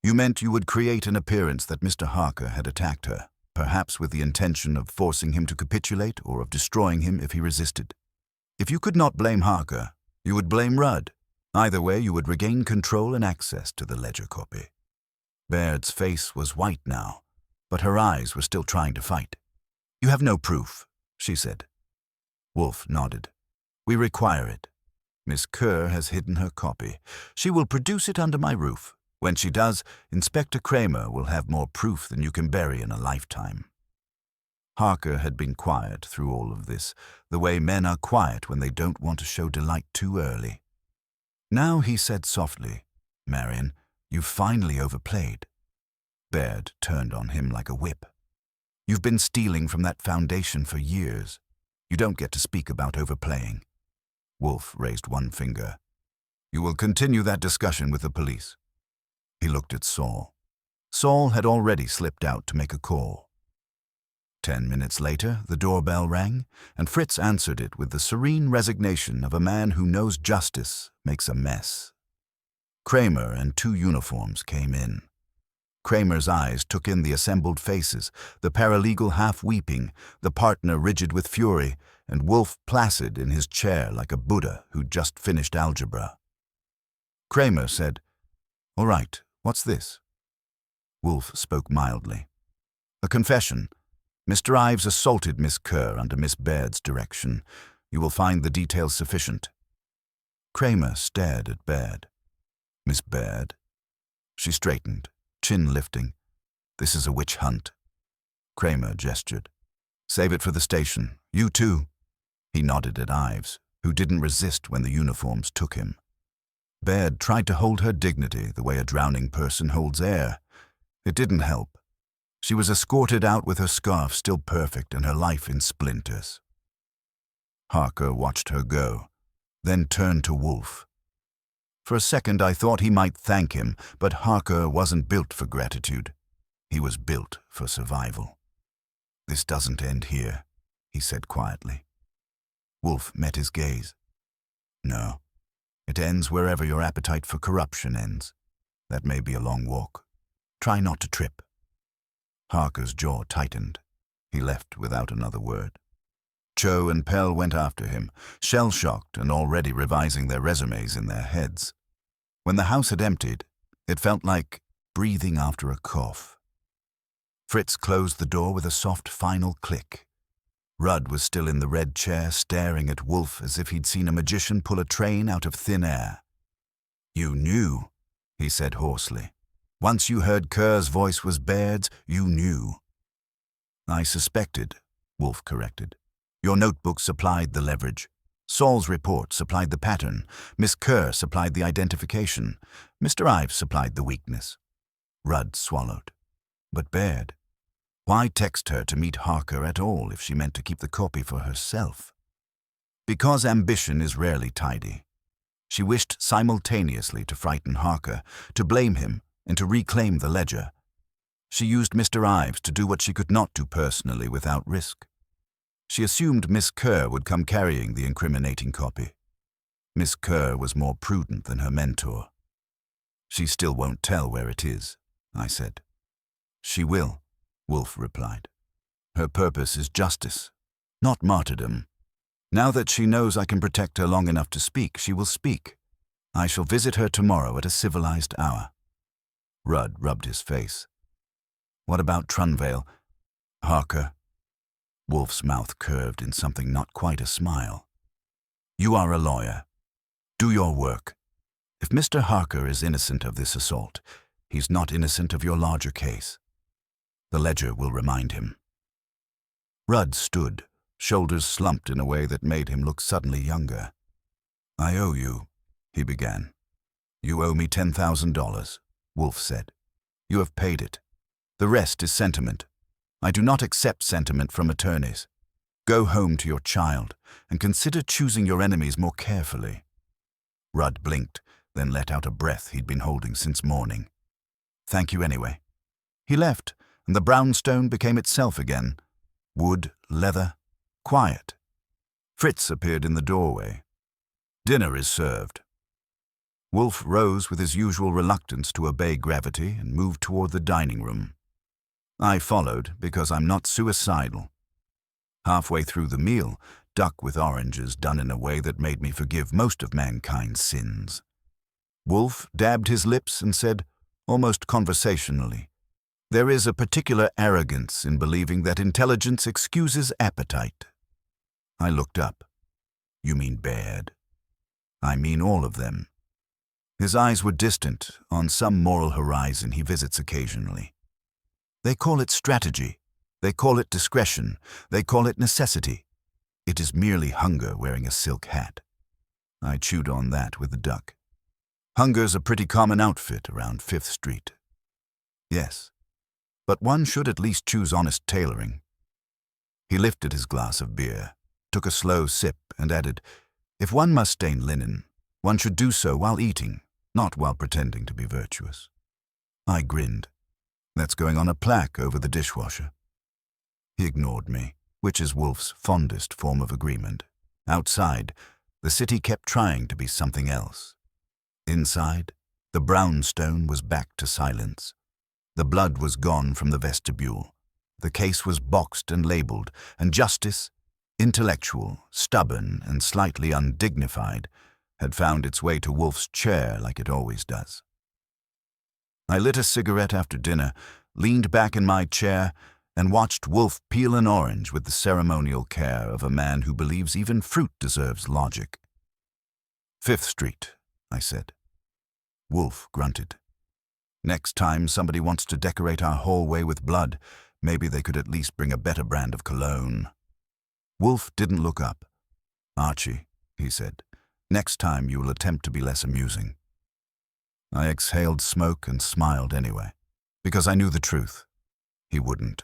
You meant you would create an appearance that Mr. Harker had attacked her, perhaps with the intention of forcing him to capitulate or of destroying him if he resisted. If you could not blame Harker, you would blame Rudd. Either way, you would regain control and access to the ledger copy. Baird's face was white now, but her eyes were still trying to fight. You have no proof, she said. Wolfe nodded. We require it. Miss Kerr has hidden her copy. She will produce it under my roof. When she does, Inspector Kramer will have more proof than you can bury in a lifetime. Harker had been quiet through all of this, the way men are quiet when they don't want to show delight too early. Now he said softly, Marion, you've finally overplayed. Baird turned on him like a whip. You've been stealing from that foundation for years. You don't get to speak about overplaying. Wolfe raised one finger. You will continue that discussion with the police. He looked at Saul. Saul had already slipped out to make a call. 10 minutes later, the doorbell rang, and Fritz answered it with the serene resignation of a man who knows justice makes a mess. Kramer and 2 uniforms came in. Kramer's eyes took in the assembled faces, the paralegal half weeping, the partner rigid with fury, and Wolfe placid in his chair like a Buddha who'd just finished algebra. Kramer said, All right, what's this? Wolfe spoke mildly. A confession. Mr. Ives assaulted Miss Kerr under Miss Baird's direction. You will find the details sufficient. Kramer stared at Baird. Miss Baird? She straightened, chin lifting. This is a witch hunt. Kramer gestured. Save it for the station. You too. He nodded at Ives, who didn't resist when the uniforms took him. Baird tried to hold her dignity the way a drowning person holds air. It didn't help. She was escorted out with her scarf still perfect and her life in splinters. Harker watched her go, then turned to Wolfe. For a second I thought he might thank him, but Harker wasn't built for gratitude. He was built for survival. This doesn't end here, he said quietly. Wolfe met his gaze. No, it ends wherever your appetite for corruption ends. That may be a long walk. Try not to trip. Harker's jaw tightened. He left without another word. Cho and Pell went after him, shell-shocked and already revising their resumes in their heads. When the house had emptied, it felt like breathing after a cough. Fritz closed the door with a soft final click. Rudd was still in the red chair, staring at Wolfe as if he'd seen a magician pull a train out of thin air. You knew, he said hoarsely. Once you heard Kerr's voice was Baird's, you knew. I suspected, Wolfe corrected. Your notebook supplied the leverage. Saul's report supplied the pattern. Miss Kerr supplied the identification. Mr. Ives supplied the weakness. Rudd swallowed. But Baird? Why text her to meet Harker at all if she meant to keep the copy for herself? Because ambition is rarely tidy. She wished simultaneously to frighten Harker, to blame him, and to reclaim the ledger. She used Mr. Ives to do what she could not do personally without risk. She assumed Miss Kerr would come carrying the incriminating copy. Miss Kerr was more prudent than her mentor. She still won't tell where it is, I said. She will, Wolfe replied. Her purpose is justice, not martyrdom. Now that she knows I can protect her long enough to speak, she will speak. I shall visit her tomorrow at a civilized hour. Rudd rubbed his face. What about Trunvale? Harker? Wolfe's mouth curved in something not quite a smile. You are a lawyer. Do your work. If Mr. Harker is innocent of this assault, He's not innocent of your larger case. The ledger will remind him. Rudd stood, shoulders slumped in a way that made him look suddenly younger. I owe you, he began. You owe me $10,000, Wolfe said. You have paid it. The rest is sentiment. I do not accept sentiment from attorneys. Go home to your child and consider choosing your enemies more carefully. Rudd blinked, then let out a breath he'd been holding since morning. Thank you anyway. He left, and the brownstone became itself again. Wood, leather, quiet. Fritz appeared in the doorway. Dinner is served. Wolfe rose with his usual reluctance to obey gravity and moved toward the dining room. I followed because I'm not suicidal. Halfway through the meal, duck with oranges done in a way that made me forgive most of mankind's sins. Wolfe dabbed his lips and said, almost conversationally, there is a particular arrogance in believing that intelligence excuses appetite. I looked up. You mean bad? I mean all of them. His eyes were distant, on some moral horizon he visits occasionally. They call it strategy. They call it discretion. They call it necessity. It is merely hunger wearing a silk hat. I chewed on that with the duck. Hunger's a pretty common outfit around 5th Street. Yes, but one should at least choose honest tailoring. He lifted his glass of beer, took a slow sip, and added, if one must stain linen, one should do so while eating, not while pretending to be virtuous. I grinned. That's going on a plaque over the dishwasher. He ignored me, which is Wolfe's fondest form of agreement. Outside, the city kept trying to be something else. Inside, the brownstone was back to silence. The blood was gone from the vestibule. The case was boxed and labeled, and justice, intellectual, stubborn, and slightly undignified, had found its way to Wolfe's chair like it always does. I lit a cigarette after dinner, leaned back in my chair, and watched Wolfe peel an orange with the ceremonial care of a man who believes even fruit deserves logic. 5th Street, I said. Wolfe grunted. Next time somebody wants to decorate our hallway with blood, maybe they could at least bring a better brand of cologne. Wolfe didn't look up. Archie, he said, next time you will attempt to be less amusing. I exhaled smoke and smiled anyway, because I knew the truth. He wouldn't.